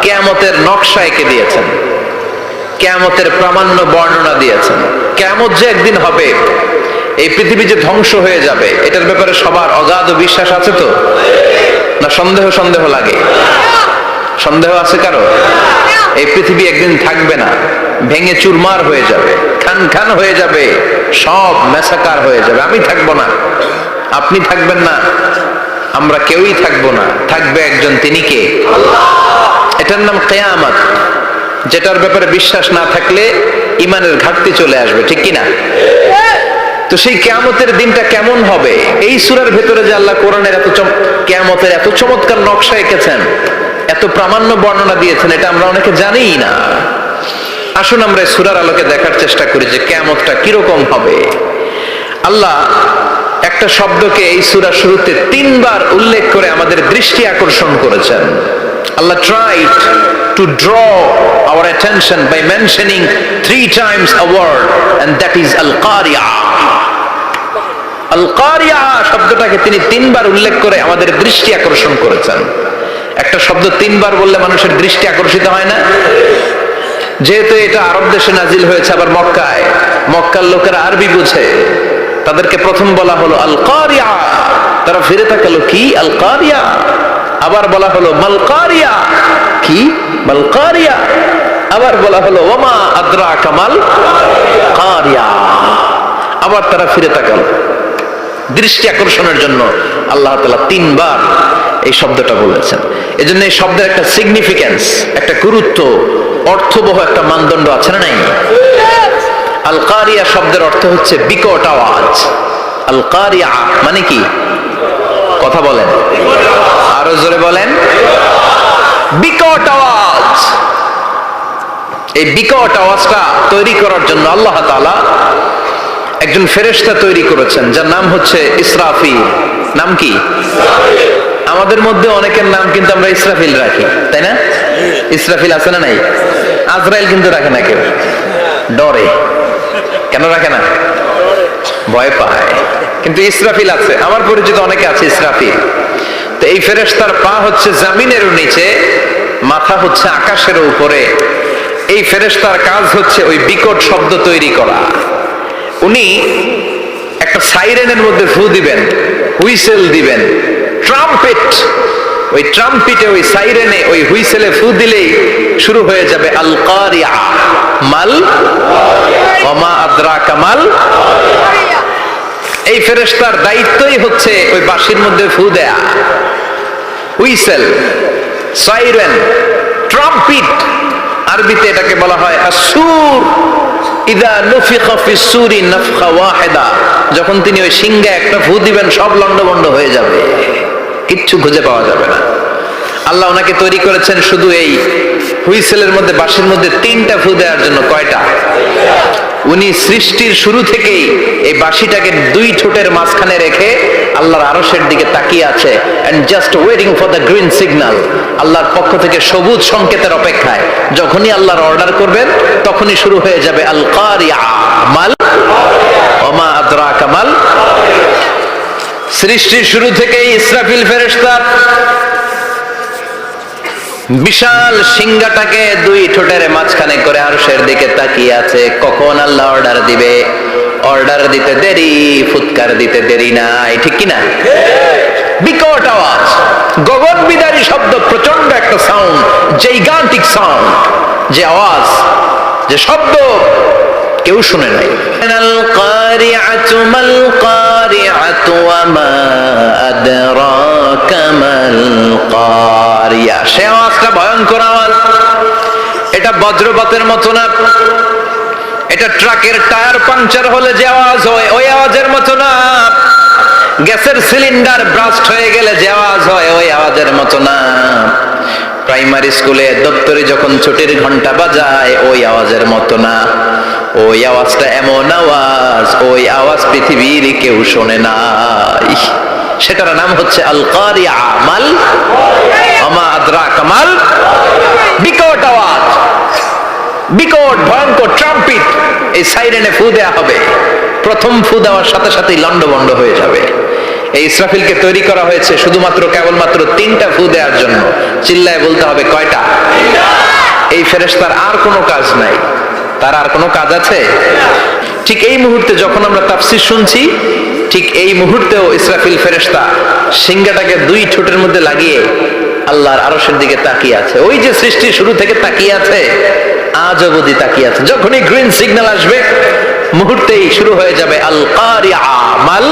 কিয়ামতের নকশা এঁকে দিয়েছেন, কিয়ামতের প্রামাণ্য বর্ণনা দিয়েছেন। কিয়ামত যে একদিন হবে, এই পৃথিবী যে ধ্বংস হয়ে যাবে, এটার ব্যাপারে সবার অগাধ বিশ্বাস আছে তো? না সন্দেহ সন্দেহ লাগে? সন্দেহ আছে কারো? এই পৃথিবী একদিন থাকবে না, ভেঙে চুরমার হয়ে যাবে, খান খান হয়ে যাবে, সব মেসাকার হয়ে যাবে। আমি থাকবো না, আপনি থাকবেন না, আমরা কেউই থাকবো না, থাকবে একজন, তিনি কে? এটার নাম কিয়ামত, যেটার ব্যাপারে বিশ্বাস না থাকলে ইমানের ঘাটতি চলে আসবে, ঠিক কিনা? তো সেই কিয়ামতের দিনটা কেমন হবে, এই সূরার ভেতরে যে আল্লাহ কোরআনের কিয়ামতের এত চমৎকার নকশা এঁকেছেন, এত প্রামাণ্য বর্ণনা দিয়েছেন, এটা আমরা অনেকে জানিই না। আসুন আমরা এই সূরার আলোকে দেখার চেষ্টা করি যে কিয়ামতটা কিরকম হবে। আল্লাহ একটা শব্দকে এই সূরার শুরুতে 3 বার উল্লেখ করে আমাদের দৃষ্টি আকর্ষণ করেছেন। Allah tried to draw our attention by mentioning 3 times a word, and that is al-qari'ah. al-qari'ah শব্দটাকে তিনি 3 বার উল্লেখ করে আমাদের দৃষ্টি আকর্ষণ করেছেন। একটা শব্দ 3 বার বললে মানুষের দৃষ্টি আকর্ষিত হয় না? যেহেতু এটা আরব দেশে নাজিল হয়েছে, আবার মক্কায়, মক্কার লোকেরা আরবি বুঝে, তাদেরকে প্রথম বলা হলো আল-কারিয়া, তারা ফিরে তাকালো, কি আল-কারিয়া? আবার বলা হলো মাল-কারিয়া, কি মাল-কারিয়া? আবার বলা হলো ওমা আদরাকা মাল-কারিয়া। আবার তারা ফিরে তাকালো। দৃষ্টি আকর্ষণের জন্য আল্লাহ তাআলা 3 বার এই শব্দটা বলেছেন। এজন্য এই শব্দের একটা সিগনিফিকেন্স, একটা গুরুত্ব, অর্থবহ একটা মানদণ্ড আছে না নাই? আল-কারিয়া শব্দের অর্থ হচ্ছে বিকট আওয়াজ। আল-কারিয়া মানে কি? কথা বলেন, আরো জোরে বলেন। বিকট আওয়াজ। এই বিকট আওয়াজটা তৈরি করার জন্য আল্লাহ তাআলা একজন ফেরেশতা তৈরি করেছেন, যার নাম হচ্ছে ইসরাফিল। নাম কি? আমাদের মধ্যে অনেকের নাম কিন্তু আমরা ইসরাফিল রাখি, তাই না? ইসরাফিল আছে না নাই? আজরাইল কিন্তু রাখে না কেউ, ডরে। কেন রাখে না? ভয় পায়। কিন্তু ইসরাফিল আছে, আমার পরিচিত অনেকে আছে ইসরাফিল। তো এই ফেরেশতার পা হচ্ছে জমিনের নিচে, মাথা হচ্ছে আকাশের উপরে। এই ফেরেশতার কাজ হচ্ছে ওই বিকট শব্দ তৈরি করা। উনি একটা সাইরেনের মধ্যে ফু দিবেন, হুইসেল দিবেন, ট্রাম্পেট। ওই ট্রাম্পিটে, ওই সাইরেনে, ওই হুইসেলে ফু দিলেই শুরু হয়ে যাবে আল-কারিয়া মাল ওমা আদরাকা মাল। এই ফেরেশতার দায়িত্বই হচ্ছে ওই বাঁশির মধ্যে ফু দেয়া। হুইসেল, সাইরেন, ট্রাম্পিট, আরবিতে এটাকে বলা হয় আসুর। ইদা নুফিখা ফিস সূরি নাফখা ওয়াহিদা, যখন তিনি ওই সিংহে একটা ফু দিবেন, সব লন্ডভন্ড হয়ে যাবে, কিচ্ছু খুঁজে পাওয়া যাবে না। আল্লাহ ওনাকে তৈরি করেছেন শুধু এই হুইসেলের মধ্যে, বাঁশির মধ্যে 3টা ফু দেওয়ার জন্য। কয়টা? উনি সৃষ্টির শুরু থেকেই এই বাঁশিটাকে 2 ঠোঁটের মাঝখানে রেখে আল্লাহর আরশের দিকে তাকিয়ে আছে, and just waiting for the green signal. আল্লাহর পক্ষ থেকে সবুজ সংকেতের অপেক্ষায়। যখনই আল্লাহর অর্ডার করবেন, তখনই শুরু হয়ে যাবে আল কারিয়া মাল ওমা আদরাকা মাল। সৃষ্টির শুরু থেকেই ইসরাফিল ফেরেশতা বিশাল সিংহাটাকে 2 ঠোঁটের মাঝখানে করে আরশের দিকে তাকিয়ে আছে, কখন আল্লাহ অর্ডার দিবে। অর্ডার দিতে দেরি, ফুৎকার দিতে দেরি নাই, ঠিক কিনা? বিকট আওয়াজ, গগন বিদারী শব্দ, প্রচন্ড একটা সাউন্ড, জাইগান্টিক সাউন্ড, যে আওয়াজ, যে শব্দ কেউ শুনে নাই। আল কারিআতু মাল কারিআতু ওয়া মা আদরাকা মাল কারিয়া। সে আওয়াজটা ভয়ঙ্কর আওয়াজ। এটা বজ্রপাতের মতো না, এটা ট্রাকের টায়ার পাংচার হলে যে আওয়াজ হয় ওই আওয়াজের মতো না, গ্যাসের সিলিন্ডার ব্রাস্ট হয়ে গেলে যে আওয়াজ হয় ওই আওয়াজের মতো না, প্রাইমারি স্কুলে দপ্তরে যখন ছুটির ঘন্টা বাজায় ওই আওয়াজের মতো না। ওই আওয়াজটা এমন আওয়াজ, ওই আওয়াজ পৃথিবীর কেউ শোনে নাই। সেটার নাম হচ্ছে আল কারিয়া মাল ওমা আদরাকা মাল। বিকট আওয়াজ, বিকট ভয়ঙ্কর ট্রাম্পিট, এই সাইরেনে ফু দেয়া হবে। প্রথম ফু দেওয়ার সাথে সাথেই লন্ডভন্ড হয়ে যাবে। এই ইসরাফিলকে তৈরি করা হয়েছে শুধুমাত্র কেবলমাত্র 3টা ফু দেওয়ার জন্য। চিল্লায় বলতে হবে কয়টা? ফেরেশতার আর কোনো কাজ নাই। তার আর কোনো কাজ আছে? ঠিক এই মুহূর্তে যখন আমরা তাফসীর শুনছি, ঠিক এই মুহূর্তেও ইসরাফিল ফেরেশতা সিংহাটাকে দুই ঠোঁটের মধ্যে লাগিয়ে আল্লাহর আরশের দিকে তাকিয়ে আছে। ওই যে সৃষ্টির শুরু থেকে তাকিয়ে আছে, আজ অবধি তাকিয়ে আছে। যখনই গ্রিন সিগন্যাল আসবে মুহূর্তেই শুরু হয়ে যাবে আল কারিআ মাল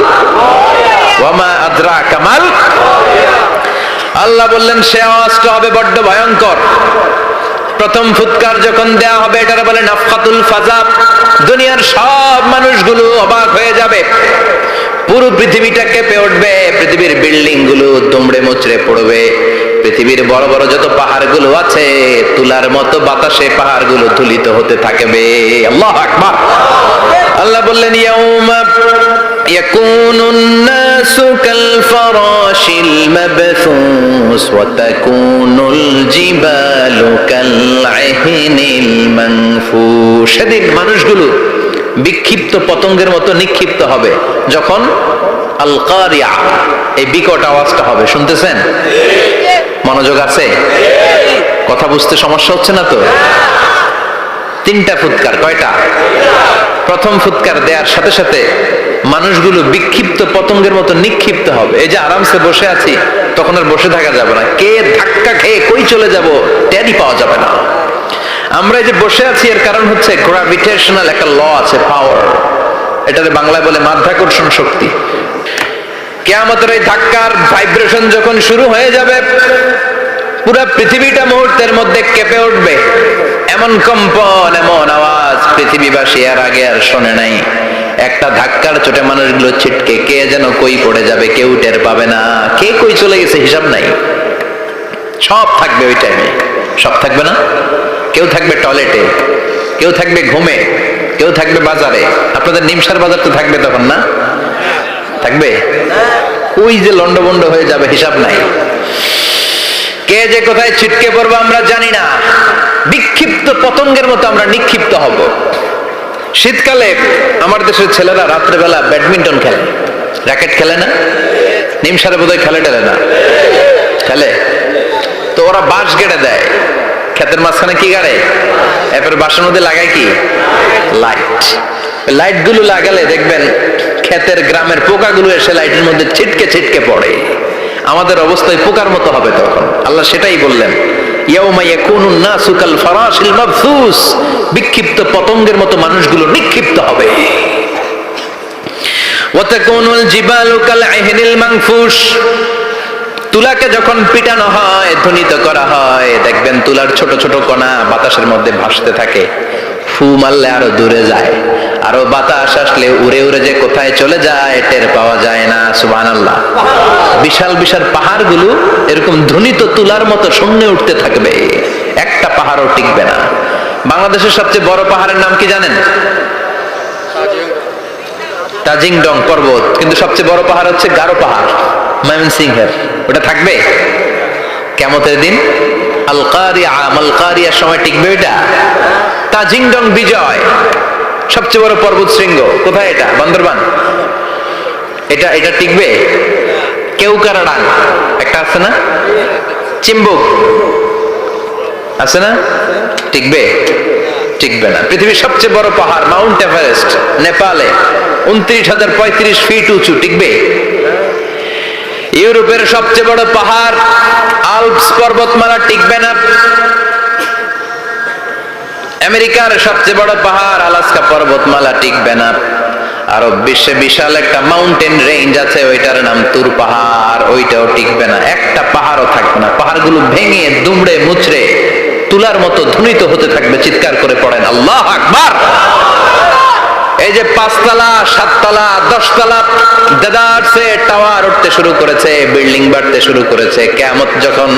ওয়া মা আদরাকা মাল। আল্লাহ বললেন সে আওয়াজটা হবে বড্ড ভয়ঙ্কর। প্রথম ফুৎকার যখন দেয়া হবে এটারে বলে নাফখাতুল ফাজা। দুনিয়ার সব মানুষগুলো অবাক হয়ে যাবে, পুরো পৃথিবীটা কেঁপে উঠবে, পৃথিবীর বিল্ডিং গুলো দুমড়ে মুচড়ে পড়বে, পৃথিবীর বড় বড় যত পাহাড়গুলো আছে তুলার মতো বাতাসে পাহাড়গুলো ধুলিত হতে থাকবে। আল্লাহু আকবার। আল্লাহ বললেন ইয়াউমা ইয়াকুনুন নাসু কাল ফারাশিল মাবথুস ওয়া তাকুনুল জিবালু কাল ইহনিল মানফুশ। সেদিন মানুষগুলো বিক্ষিপ্ত পতঙ্গের মতো নিক্ষিপ্ত হবে যখন আল কারিআ এই বিকট আওয়াজটা হবে। শুনতেছেন? মনোযোগ আছে? কথা বুঝতে সমস্যা হচ্ছে না তো? তিনটা ফুৎকার। কয়টা? প্রথম ফুৎকার দেওয়ার সাথে সাথে মানুষগুলো বিক্ষিপ্ত পতঙ্গের মতো নিক্ষিপ্ত হবে। এই যে আরামসে বসে আছি তখন আর বসে থাকা যাবে না, কে ধাক্কা খেয়ে কই চলে যাব টেরই পাওয়া যাবে না। আমরা এই যে বসে আছি এর কারণ হচ্ছে গ্র্যাভিটেশনাল একটা ল আছে, পাওয়ার। এটারে বাংলায় বলে মাধ্যাকর্ষণ শক্তি। কিয়ামতের এই ধাক্কার ভাইব্রেশন যখন শুরু হয়ে যাবে পুরো পৃথিবীটা মুহূর্তের মধ্যে কেঁপে উঠবে। এমন কম্পন, এমন আওয়াজ পৃথিবীবাসী এর আগে আর শোনে নাই। একটা ধাক্কার চোটে মানুষগুলো ছিটকে কে যেন কই পড়ে যাবে, কেউ টের পাবে না। কে কই চলে গেছে হিসাব নাই। সব থাকবে ওই টাইমে, সব থাকবে না। কেউ থাকবে টয়লেটে, কেউ থাকবে ঘুমে, কেউ থাকবে বাজারে। আপনাদের নিমসার বাজার তো থাকবে তখন, না থাকবে? ওই যে লন্ডভন্ড হয়ে যাবে, হিসাব নাই। কে যে কোথায় ছিটকে পড়বো আমরা জানি না। বিক্ষিপ্ত পতঙ্গের মতো আমরা নিক্ষিপ্ত হব। শীতকালে আমার দেশের ছেলেরা রাত্রেবেলা ব্যাডমিন্টন খেলে, র্যাকেট খেলে না? নিমসারে বোধহয় খেলে টেলে না, খেলে তো। ওরা বাঁশ গেড়ে দেয় ক্ষেতের মাঝখানে। কি গাড়ে? এরপরে বাঁশের মধ্যে লাগায় কি? লাইট। লাইট গুলো লাগালে দেখবেন ক্ষেতের গ্রামের পোকাগুলো এসে লাইটের মধ্যে ছিটকে ছিটকে পড়ে। আমাদের অবস্থায় পোকার মতো হবে তখন। আল্লাহ সেটাই বললেন, ইয়াউমা ইয়াকুনুন নাসু কাল ফারাশিল মাবথুস। বিক্ষিপ্ত পতঙ্গের মতো মানুষগুলো নিক্ষিপ্ত হবে। ওয়া তাকুনুল জিবালু কাল ইহনিল মানফুশ। তুলাকে যখন পিটানো হয়, ধ্বনিত করা হয়, দেখবেন তুলার ছোট ছোট কণা বাতাসের মধ্যে ভাসতে থাকে। ফু মারলে আরো দূরে যায়, আরো বাতাস আসলে উড়ে উড়ে যে কোথায় চলে যায় টের পাওয়া যায় না। সুবহানাল্লাহ। বিশাল বিশাল পাহাড়গুলো এরকম ধ্বনিত তুলার মতো শূন্যে উঠতে থাকবে, একটা পাহাড়ও টিকবে না। বাংলাদেশের সবচেয়ে বড় পাহাড়ের নাম কি জানেন? তাজিংডং পর্বত। কিন্তু সবচেয়ে বড় পাহাড় হচ্ছে গারো পাহাড়, ময়মনসিংহের। ওটা থাকবে কিয়ামতের দিন? আল কারিআ মাল কারিআর সময় টিকবে ওইটা? তাজিংডং বিজয় সবচেয়ে বড় পর্বত শৃঙ্গ। কোথায় এটা? বান্দরবান। এটা টিকবে? কেউকারাডাং একটা আছে না? চিম্বুক আছে না? টিকবে? টিকবে না। পৃথিবীর সবচেয়ে বড় পাহাড় মাউন্ট এভারেস্ট নেপালে 29,035 ফিট উঁচু, টিকবে? ইউরোপের সবচেয়ে বড় পাহাড় আল্পস পর্বতমালা, টিকবে না। আমেরিকার সবচেয়ে বড় পাহাড় আলাস্কা পর্বতমালা, টিকবে না। আরব বিশ্বে বিশাল একটা মাউন্টেন রেঞ্জ আছে, ওইটার নাম তুর পাহাড়, ওইটাও টিকবে না। একটা পাহাড়ও থাকবে না। পাহাড়গুলো ভেঙে দুমড়ে মুচড়ে তুলার মতো ধ্বনিত হতে থাকবে। চিৎকার করে পড়েন আল্লাহু আকবার। এই যে 5 তলা 7 তলা 10 তলা দেদারসে টাওয়ার উঠতে শুরু করেছে, বিল্ডিং বাড়তে শুরু করেছে। কিয়ামত যখন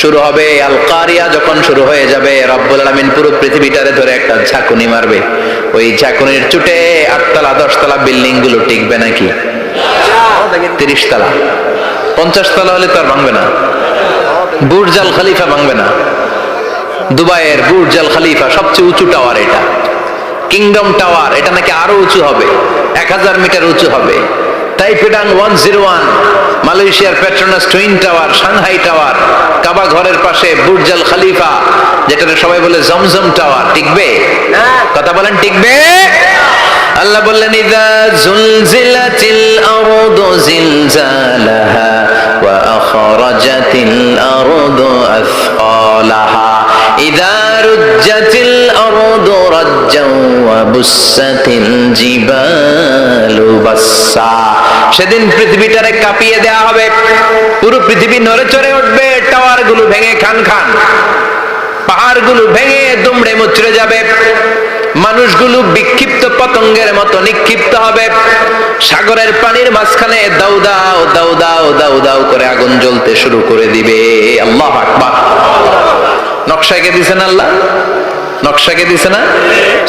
শুরু হবে, আল কারিয়া যখন শুরু হয়ে যাবে, রব্বুল আলামিন পুরো পৃথিবীটারে ধরে একটা ঝাঁকুনি মারবে। ওই ঝাঁকুনির চুটে 8 তলা 10 তলা বিল্ডিং গুলো টিকবে নাকি? 30 তলা 50 তলা হলে তো আর ভাঙবে না। বুর্জ আল খলিফা ভাঙবে না। দুবাইয়ের বুর্জ আল খলিফা সবচেয়ে উঁচু টাওয়ার এটা। কিংডম টাওয়ার এটা নাকি আরো উঁচু হবে, 1000 মিটার উঁচু হবে। তাইপেডাং 101 মালয়েশিয়ার Petronas twin tower, Shanghai tower, কাবা ঘরের পাশে বুর্জ আল খলিফা, যেটাকে সবাই বলে জমজম টাওয়ার, টিকবে? কথা বলেন, টিকবে? আল্লাহ বললেন ইযা জুলজিলাতিল আরদু জিলজালাহা ওয়া আখরাজাতিল আরদু আসকালাহা ইযা রুজ্জাতিল আরদু রাজ্জাও ওয়া বুসাতিল জিবালু বাসসা। সেদিন পৃথিবীটারে কাঁপিয়ে দেয়া হবে, পুরো পৃথিবী নড়ে চড়ে উঠবে, টাওয়ারগুলো ভেঙে খান খান, পাহাড়গুলো ভেঙে দুমড়ে মুচড়ে যাবে, মানুষগুলো বিক্ষিপ্ত পতঙ্গের মতো নিক্ষিপ্ত হবে, সাগরের পানির মাঝখানে দাউ দাউ দাউ দাউ দাউ দাউ করে আগুন জ্বলতে শুরু করে দিবে। আল্লাহু আকবার। নকশা কে দিছেন আল্লাহ? নকশা কে দিছে না?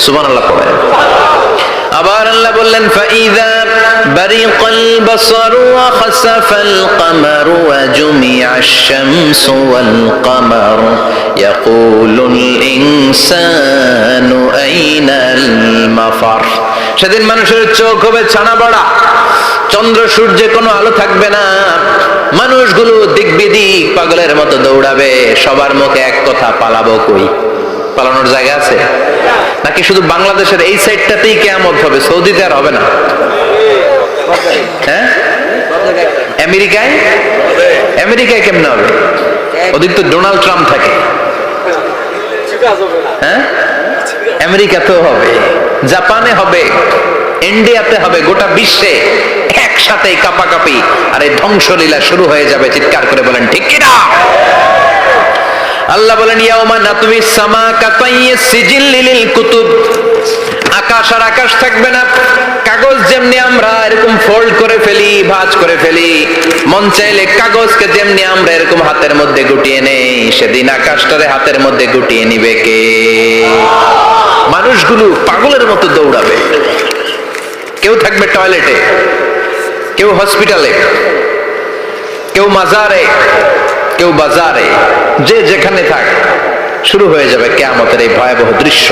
সুবহানাল্লাহ পড়েন। আবার আল্লাহ বললেন ফাইযা বারিকাল বাসারু ওয়া খাসাফাল কমারু ওয়া জুমিআশ শামসু ওয়াল কমারু ইয়াকুলুল ইনসানু আইনাল মাফার। সেদিন মানুষের চোখ হবে ছানা বড়া, চন্দ্র সূর্যে কোনো আলো থাকবে না, মানুষগুলো দিক বিদিক পাগলের মতো দৌড়াবে, সবার মুখে এক কথা, পালাবো কই? পালানোর জায়গা আছে নাকি শুধু বাংলাদেশের এই সাইডটাতেই কিয়ামত হবে? সৌদিতে আর হবে না? হ্যাঁ, আমেরিকায়? আমেরিকায় কেমনে হবে? ওদিক তো ডোনাল্ড ট্রাম্প থাকে। হ্যাঁ, আমেরিকাতেও হবে, জাপানে হবে, ইন্ডিয়াতে হবে, গোটা বিশ্বে একসাথে কাপাকাপি আর এই ধ্বংসলীলা শুরু হয়ে যাবে। চিৎকার করে বলেন ঠিক কিনা? আল্লাহ বলেন ইয়াউমা নাতমিস সামা কাতাইয়িস সিজিল লিল কুতুব। আকাশ আর আকাশ থাকবে না, কাগজ যেমনি আমরা এরকম ফোল্ড করে ফেলি, ভাঁজ করে ফেলি, মন চাইলে কাগজকে যেমনি আমরা এরকম হাতের মধ্যে গুটিয়ে নেই, সেদিন আকাশটারে হাতের মধ্যে গুটিয়ে নিবে কে? মানুষগুলো পাগলের মতো দৌড়াবে, কেউ থাকবে টয়লেটে, কেউ হসপিটালে, কেউ মাজারে, কেউ বাজারে, যে যেখানে থাক, শুরু হয়ে যাবে কিয়ামতের এই ভয়াবহ দৃশ্য।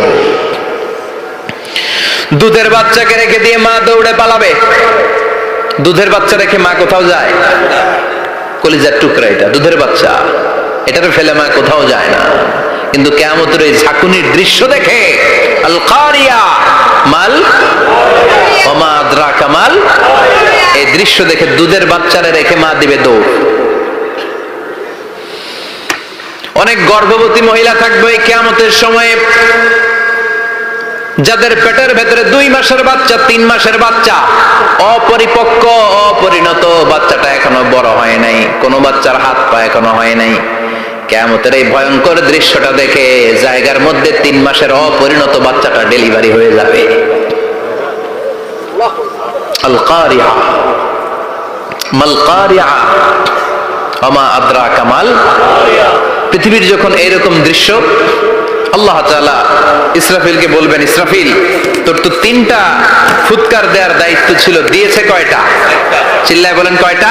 দুধের বাচ্চাকে রেখে দিয়ে মা দৌড়ে পালাবে। দুধের বাচ্চা রেখে মা কোথাও যায়? কলিজার টুকরা এটা, দুধের বাচ্চা, এটারে ফেলে মা কোথাও যায় না। কিন্তু কিয়ামতের এই ঝাঁকুনির দৃশ্য দেখে আল কারিয়া মাল ওয়া মা আদরাকা মাল, এই দৃশ্য দেখে দুধের বাচ্চারে রেখে মা দিবে দৌড়। অনেক গর্ভবতী মহিলা থাকবে এই কিয়ামতের সময়ে, যাদের পেটের ভেতরে 2 মাসের বাচ্চা, 3 মাসের বাচ্চা, অপরিপক্ক অপরিণত, বাচ্চাটা এখনো বড় হয় নাই, কোন বাচ্চার হাত পা এখনো হয় নাই। কিয়ামতের এই ভয়ঙ্কর দৃশ্যটা দেখে জায়গার মধ্যে 3 মাসের অপরিণত বাচ্চাটা ডেলিভারি হয়ে যাবে। আল কারিয়া মাল কারিয়া ওয়া মা আদরাকা মাল। পৃথিবীর যখন এইরকম দৃশ্য, আল্লাহ তাআলা ইসরাফিলকে বলবেন, ইসরাফিল তোর তো 3টা ফুৎকার দেওয়ার দায়িত্ব ছিল, দিয়েছে কয়টা? চিল্লায় বলেন কয়টা?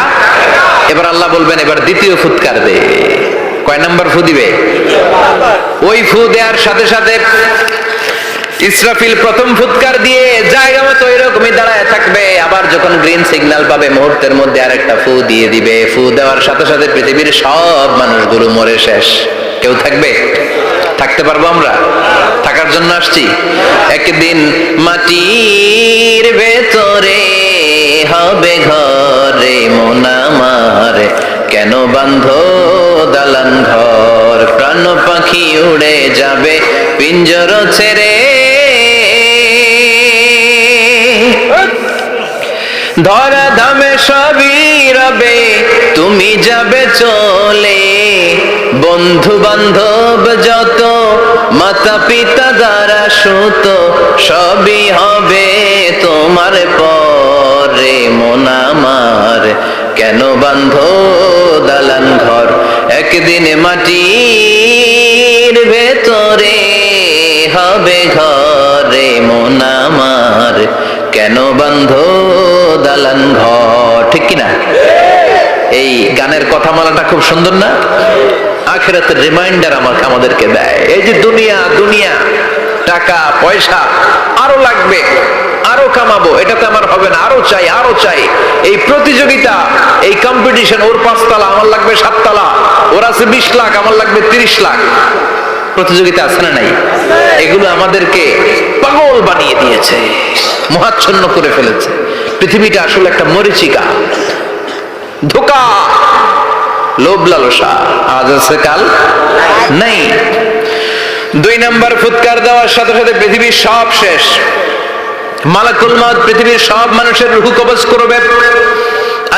এবার আল্লাহ বলবেন এবার দ্বিতীয় ফুৎকার দে। কয় নাম্বার ফু দিবে? ওই ফু দেওয়ার সাথে সাথে ইসরাফিল প্রথম ফুৎকার দিয়ে জায়গা মতো এরকমই দাঁড়ায় থাকবে, আবার যখন গ্রিন সিগন্যাল পাবে মুহূর্তের মধ্যে আরেকটা ফু দিয়ে দিবে। ফু দেওয়ার সাথে সাথে পৃথিবীর সব মানুষগুলো মরে শেষ, কেউ থাকবে? থাকতে পারবো আমরা? থাকার জন্য আসছি। একদিন মাটির ভেতরে হবে ঘরে মন আমার, কেন বাঁধো দালান ঘর, প্রাণ পাখি উড়ে যাবে পিঞ্জর ছেড়ে, ধরা ধামে সবই রবে তুমি যাবে চলে, বন্ধু বান্ধব যত মাতা পিতা দ্বারা সুত সবই হবে তোমার পরে মন আমার, কেন বাঁধো দালান ঘর। একদিন মাটির ভেতরে হবে ঘরে মন আমার, কেন বাঁধো দালান ঘর। ঠিক কিনা? এই গানের কথামালাটা খুব সুন্দর না? আখিরাতের রিমাইন্ডার আমাদেরকে দেয়। এই যে দুনিয়া দুনিয়া, টাকা পয়সা আরো লাগবে আরো কামাবো, এটাতে আমার হবে না, আরো চাই আরো চাই। এই প্রতিযোগিতা, এই কম্পিটিশন, ওর 5 তলা আমার লাগবে 7 তলা, ওর আছে 20 লাখ আমার লাগবে 30 লাখ। প্রতিযোগিতা আছে না নাই? এগুলো আমাদেরকে পাগল বানিয়ে দিয়েছে, মোহাচ্ছন্ন করে ফেলেছে। পৃথিবীটা আসলে একটা মরীচিকা, ধোঁকা, লোভ লালসা, আজ আছে কাল নাই। 2 নাম্বার ফুৎকার দেওয়ার সাথে সাথে পৃথিবীর সব শেষ। মালাকুল মাউত পৃথিবীর সব মানুষের রূহ কবজ করবে।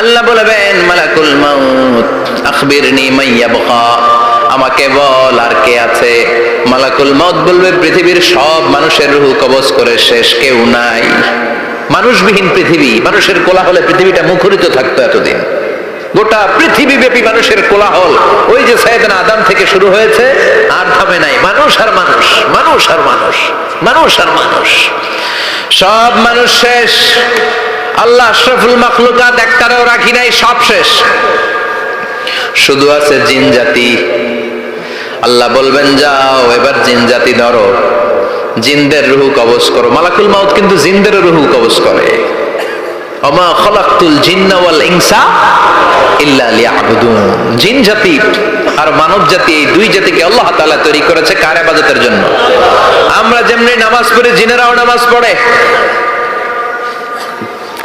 আল্লাহ বলবেন, মালাকুল মাউত আখবিরনি মাইয়াবকা, আমাকে বল আর কে আছে। মালাকুল মাউত বলবে, পৃথিবীর সব মানুষের রূহ কবজ করে শেষ, কেউ নাই। মানুষবিহীন পৃথিবী, মানুষের কোলাহলে পৃথিবীটা মুখরিত থাকতো এতদিন। গোটা পৃথিবী ব্যাপী মানুষের কোলাহল, ওই যে সাইয়েদনা আদম থেকে শুরু হয়েছে, আর থামে নাই। মানুষ আর মানুষ, মানুষ আর মানুষ, মানুষ আর মানুষ, সব মানুষ শেষ। আল্লাহ আশরাফুল মাখলুকাত একটারেও রাখি নাই, সব শেষ। শুধু আছে জিন জাতি। আল্লাহ বলবেন, যাও এবার জিন জাতি ধরো, জিনদের রূহ কবজ করো। মালাকুল মাউত কিন্তু জিনদের রূহ কবজ করে। ওমা খলাকতুল জিন্না ওয়াল ইনসা ইল্লা লিয়াবুদুন। জিন জাতি আর মানব জাতি, এই 2 জাতিকে আল্লাহ তাআলা তৈরি করেছে কার ইবাদতের জন্য? আমরা যেমনি নামাজ পড়ি, জিনেরাও নামাজ পড়ে।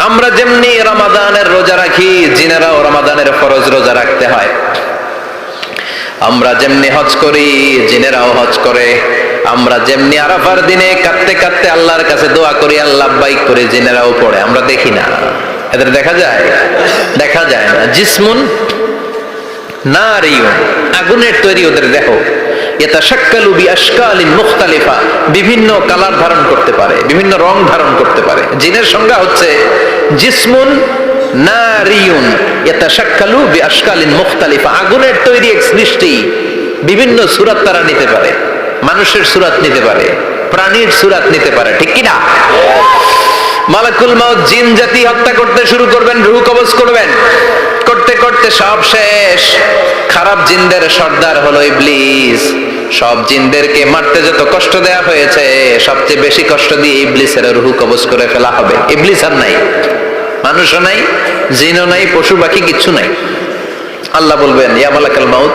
আমরা যেমনি রমাদানের রোজা রাখি, জিনেরাও রমাদানের ফরজ রোজা রাখতে হয়। আমরা যেমনি হজ করি, জিনেরাও হজ করে। আমরা যেমনি আরাফার দিনে কাঁদতে কাঁদতে আল্লাহর কাছে দোয়া করি, আল্লাহ লাব্বাইক করে, জিনেরাও পড়ে। আমরা দেখি না, এদের দেখা যায়? দেখা যায় না। জিসমুন নারিয়ুন, আগুনের তৈরি ওদের দেহ। ইয়াতাশাক্কালু বিআশকালিন মুখতালিফা, বিভিন্ন কালার ধারণ করতে পারে, বিভিন্ন রং ধারণ করতে পারে। জিনের সংজ্ঞা হচ্ছে জিসমুন নারিয়ুন ইয়াতাশাক্কালু বিআশকালিন মুখতালিফা, আগুনের তৈরি এক সৃষ্টি। বিভিন্ন সূরত তারা নিতে পারে, মানুষের সূরত নিতে পারে, প্রাণীর সূরত নিতে পারে, ঠিক কি না? মালাকুল মাউত জিন জাতি হত্যা করতে শুরু করবেন, রূহ কবজ করবেন। করতে করতে সব শেষ। খারাপ জিনদের সর্দার হলো ইবলিস। সব জিনদেরকে মারতে যত কষ্ট দেয়া হয়েছে, সবচেয়ে বেশি কষ্ট দিয়ে ইবলিসের রূহ কবজ করে ফেলা হবে। ইবলিস আর নাই, মানুষও নাই, জিনও নাই, পশু পাখি কিচ্ছু নাই। আল্লাহ বলবেন, ইয়া মালাকুল মাউত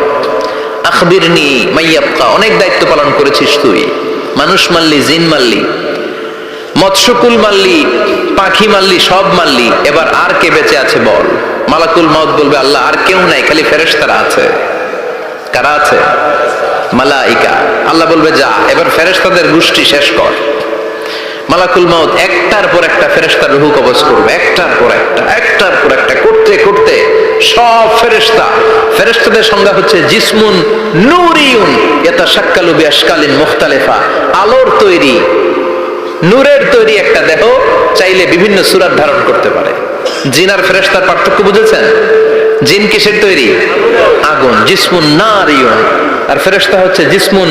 আখবিরনি মাইয়াবকা, অনেক দায়িত্ব পালন করেছিস তুই। মানুষ মারলি, জিন মারলি, মৎস্যকুল মারলি, পাখি মারলি, সব মারলি, এবার আর কে বেঁচে আছে বল। মালাকুল মাউত বলবে, আল্লাহ আর কেউ নাই, খালি ফেরেশতারা আছে। কারা আছে? মালাইকা। আল্লাহ বলবে, যা এবার ফেরেশতাদের গোষ্ঠী শেষ কর। মালাকুল মাউত একটার পর একটা ফেরেশতার রূহ কবজ করবে, একটার পর একটা, একটার পর একটা, করতে করতে সব ফেরেশতা। ফেরেশতাদের সংজ্ঞা হচ্ছে জিসমুন নূরিয়ুন ইয়াতাশাক্কালু বিআশকালিন মুখতালিফা, আলোর তৈরি, নূরের তৈরি একটা দেহ, চাইলে বিভিন্ন সূরত ধারণ করতে পারে। জিন আর ফেরেশতার পার্থক্য বুঝেছেন? জিন কিসের তৈরি? আগুন, জিসমুন নারিয়ুন। আর ফেরেশতা হচ্ছে জিসমুন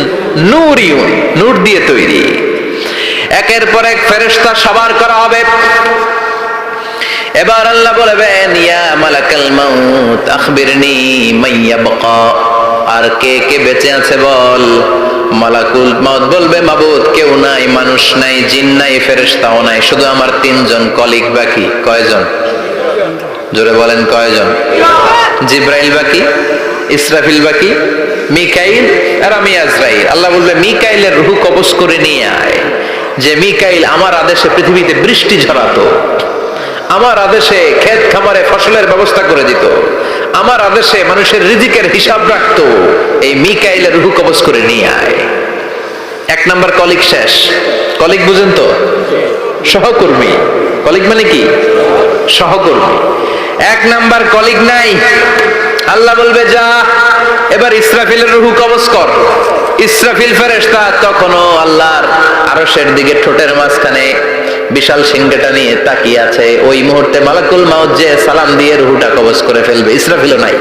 নূরিয়ুন, নূর দিয়ে তৈরি। একের পর এক ফেরেশতা সবার করা হবে। এবার আল্লাহ বলবেন, ইয়া মালাকাল মাউত আখবিরনি মাইয়াবকা, আর কে কে বেঁচে আছে বল। মালাকুল মাউত বলবে, মাবুদ কেউ নাই, মানুষ নাই, জিন নাই, ফেরেশতাও নাই, শুধু আমার 3 জন কলিগ বাকি। কয়জন? জোরে বলেন, কয়জন? জিব্রাইল বাকি, ইসরাফিল বাকি, মিকাইল আর আমি আজরাইল। আল্লাহ বলবে, মিকাইলের রূহ কবজ করে নিয়ে আয়। যে মিকাইল আমার আদেশে পৃথিবীতে বৃষ্টি ঝরাতো, আমার আদেশে ক্ষেত খামারে ফসলের ব্যবস্থা করে দিত, আমার আদেশে মানুষের রিজিকের হিসাব রাখতো। এই মিকাইলের রূহ কবজ করে নিয়ে আয়। 1 নাম্বার কলিগ শেষ। কলিগ বুঝেন তো? সহকর্মী। কলিগ মানে কি? সহকর্মী। 1 নাম্বার কলিগ নাই। আল্লাহ বলবে, যা এবার ইসরাফিলের রূহ কবজ কর। ইসরাফিল ফেরেশতা তখনও আল্লাহর আরশের দিকে ঠোঁটের মাঝখানে বিশাল সিংহটা নিয়ে তাকিয়ে আছে। ওই মুহূর্তে মালাকুল মাউত যে সালাম দিয়ে রূহটা কবজ করে ফেলবে। ইসরাফিলও নাই,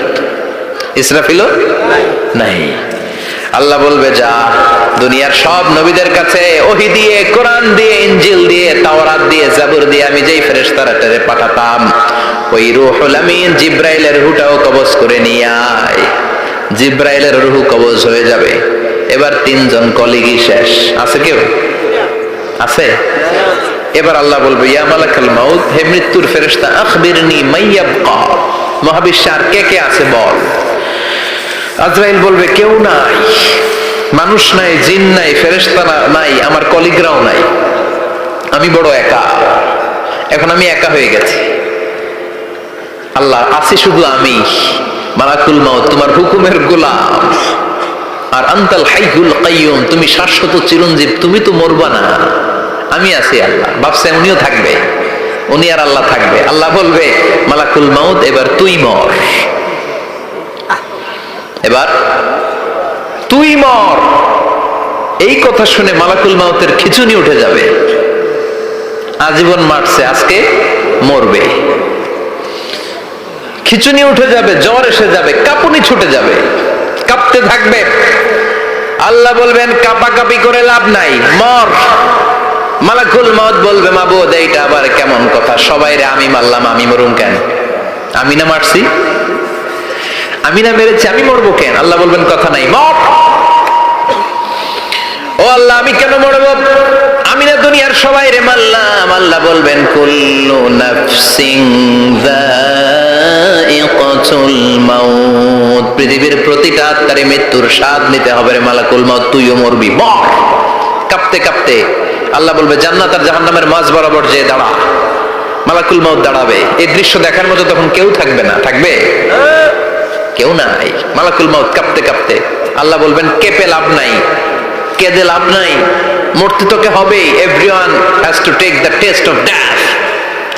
ইসরাফিলও নাই। আল্লাহ বলবে, যা দুনিয়ার সব নবীদের কাছে ওহী দিয়ে, কোরআন দিয়ে, ইনজিল দিয়ে, তাওরাত দিয়ে, জাবুর দিয়ে আমি যেই ফেরেশতারে পাঠাতাম, ওই রূহুল আমিন জিব্রাইলের রূহটাও কবজ করে নিয়ে আয়। জিব্রাইলের রূহ কবজ হয়ে যাবে। এবার 3 জন কলিগই শেষ। আছে কেউ? আছে? এবার আল্লাহ বলবে ইয়া মালাকাল মাউত, হে মৃত্যুর ফেরেশতা, আখবিরনি মাইয়াবকা, মহাবিশ্বে আর কে কে আছে বল। আজরাইল বলবে কেউ নাই, মানুষ নাই, জিন নাই, ফেরেশতা নাই, আমার কলিগরাও নাই, আমি বড় একা, এখন আমি একা হয়ে গেছি। আল্লাহ, আছি শুধু আমি মালাকুল মাউত, তোমার হুকুমের গোলাম। আর আনতাল হাইয়ুল কাইয়ুম, তুমি শাশ্বত চিরঞ্জীব, তুমি তো মরবা না, আমি আছি। আল্লাহ ভাবছে উনিও থাকবে, উনি আর আল্লাহ থাকবে। আল্লাহ বলবে মালাকুল মাউত এবার তুই মর, এবার তুই মর। এই কথা শুনে মালাকুল মাউতের খিচুনি উঠে যাবে, আজীবন মারছে, আজকে মরবে, খিচুনি উঠে যাবে, জ্বর এসে যাবে, কাঁপুনি ছুটে যাবে, কাঁপতে থাকবে। আল্লাহ বলবেন কাঁপাকাঁপি করে লাভ নাই, মর। মালাকুল মাউত বলবে মাবুদ এইটা আবার কেমন কথা, সবাই রে আমি মারলাম, আমি মরুম কেন? আমি না মারছি, আমি না মেরেছি, আমি মরবো কেন? আল্লাহ বলবেন কথা নাই, মর। ও আল্লাহ আমি কেন মরবো? আমি না দুনিয়ার সবাই রে মারলাম। আল্লাহ বলবেন কুল্লু নাফসিন যায়িকাতুল মাউত, পৃথিবীর প্রতিটা আত্মারে মৃত্যুর স্বাদ নিতে হবে রে মালাকুল মাউত, তুইও মরবি, মর। কাঁপতে কাঁপতে আল্লাহ বলবে জান্নাত আর জাহান্নামের মাঝ বরাবর যে দাঁড়া। মালাকুল মাউত দাঁড়াবে, এই দৃশ্য দেখার মতো তখন কেউ থাকবে না, থাকবে কেউ নাই। মালাকুল মাউত কাঁপতে কাঁপতে, আল্লাহ বলবেন কেঁপে লাভ নাই, কেঁদে লাভ নাই, মরতে তোকে হবেই। Everyone has to take the test of death,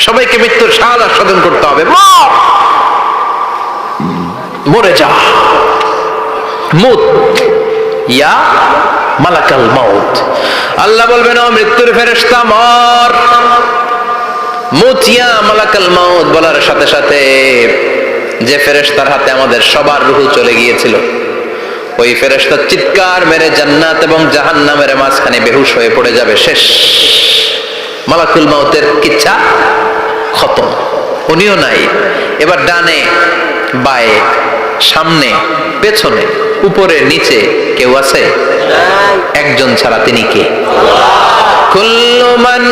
সবাইকে মৃত্যুর স্বাদ আস্বাদন করতে হবে, মর, মরে যা, মুত ইয়া মালাকাল মাউত। আল্লাহ বলবেন ও মৃত্যুর ফেরেশতা মর, মুত ইয়া মালাকাল মাউত। বলার সাথে সাথে যে ফেরেশতার হাতে আমাদের সবার রূহ চলে গিয়েছিল, ওই ফেরেশতা চিৎকার মেরে জান্নাত এবং জাহান্নামের মাঝখানে বেহুশ হয়ে পড়ে যাবে, শেষ। মালাকুল মাউতের কিচ্ছা খতম, উনিও নাই। এবার ডানে বায়ে সামনে পেছনে উপরে নিচে কেউ আছে? একজন ছাড়া, তিনি কে? কুল্লু মান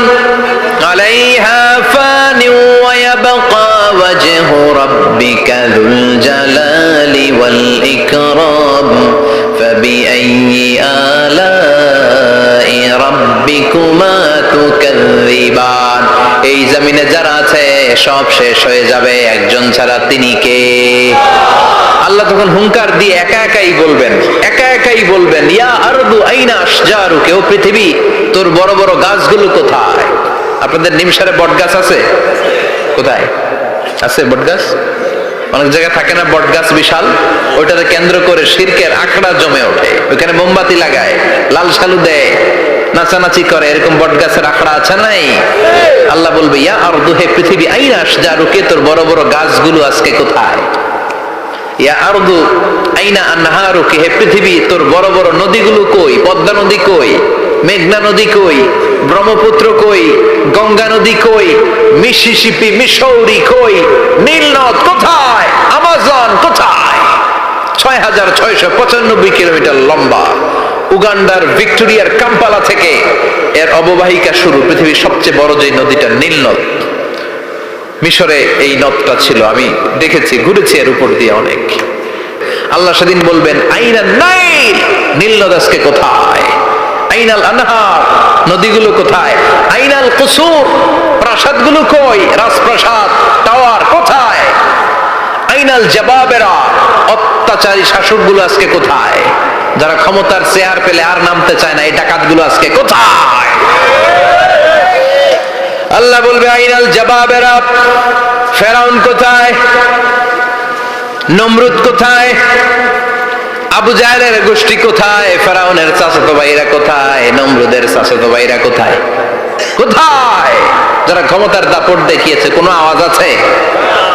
আলাইহা ফানি ওয়া ইয়াবকা ওয়াজহু রাব্বিকা যুল জালালি ওয়াল ইকরাম ফাবিআইয়ি আলাই রাব্বিকুমা তুকাযযিবান। এই জমিনে যারা আছে সব শেষ হয়ে যাবে, একজন ছাড়া, তিনি কে? আল্লাহ তখন হুঙ্কার দিয়ে একা একাই বলবেন, একা একাই বলবেন ইয়া আরদু আইনা আশজারুকা, ও পৃথিবী তোর বড় বড় গাছগুলো কোথায়? আপনাদের নিমসারে বট গাছ আছে? কোথায় আছে বট গাছ? অনেক জায়গায় থাকে না বট গাছ বিশাল, ওইটাকে কেন্দ্র করে শিরকের আখড়া জমে ওঠে, ওইখানে মোমবাতি লাগায়, লাল সালু দেয়, নাচানাচি করে, এরকম বট গাছের আখড়া আছে নাই? আল্লাহ বলবে ইয়া আরদু, হে পৃথিবী, আইনা আশজারুকা, তোর বড় বড় গাছগুলো আজকে কোথায়? ইয়া আরদু আইনা আনহারুকা, হে পৃথিবী তোর বড় বড় নদীগুলো কই? পদ্মা নদী কই? মেঘনা নদী কই? ব্রহ্মপুত্র কই? গঙ্গা নদী কই? মিসিসিপি, মিসৌরি কই? নীল নদ কোথায়? আমাজন কোথায়? 6695 কিলোমিটার লম্বা, উগান্ডার ভিক্টোরিয়ার কাম্পালা থেকে এর অববাহিকা শুরু। পৃথিবীর সবচেয়ে বড় যে নদীটা নীল নদ, মিশরে এই নদটা ছিল, আমি দেখেছি, ঘুরেছি এর উপর দিয়ে অনেক। আল্লাহ সেদিন বলবেন আইনাল নাইল, নীল নদ আজকে কোথায়? আইনাল আনহার, নদীগুলো কোথায়? আইনাল কুসুর, প্রাসাদগুলো কই? রাজপ্রাসাদ, টাওয়ার কোথায়? আইনাল জাবাবেরা, অত্যাচারী শাসকগুলো আজকে কোথায়? যারা ক্ষমতার চেয়ার পেলে আর নামতে চায় না, এই ডাকাতগুলো আজকে কোথায়? আল্লাহ বলবে আইনাল জাবাবেরা, ফেরাউন কোথায়? নমরুদ কোথায়? আবু জাহেলের গোষ্ঠী কোথায়? ফেরাউনের চাচাতো ভাইরা কোথায়? নমরুদের চাচাতো ভাইরা কোথায়? কোথায়? যারা ক্ষমতার দাপট দেখিয়েছে, কোনো আওয়াজ আছে?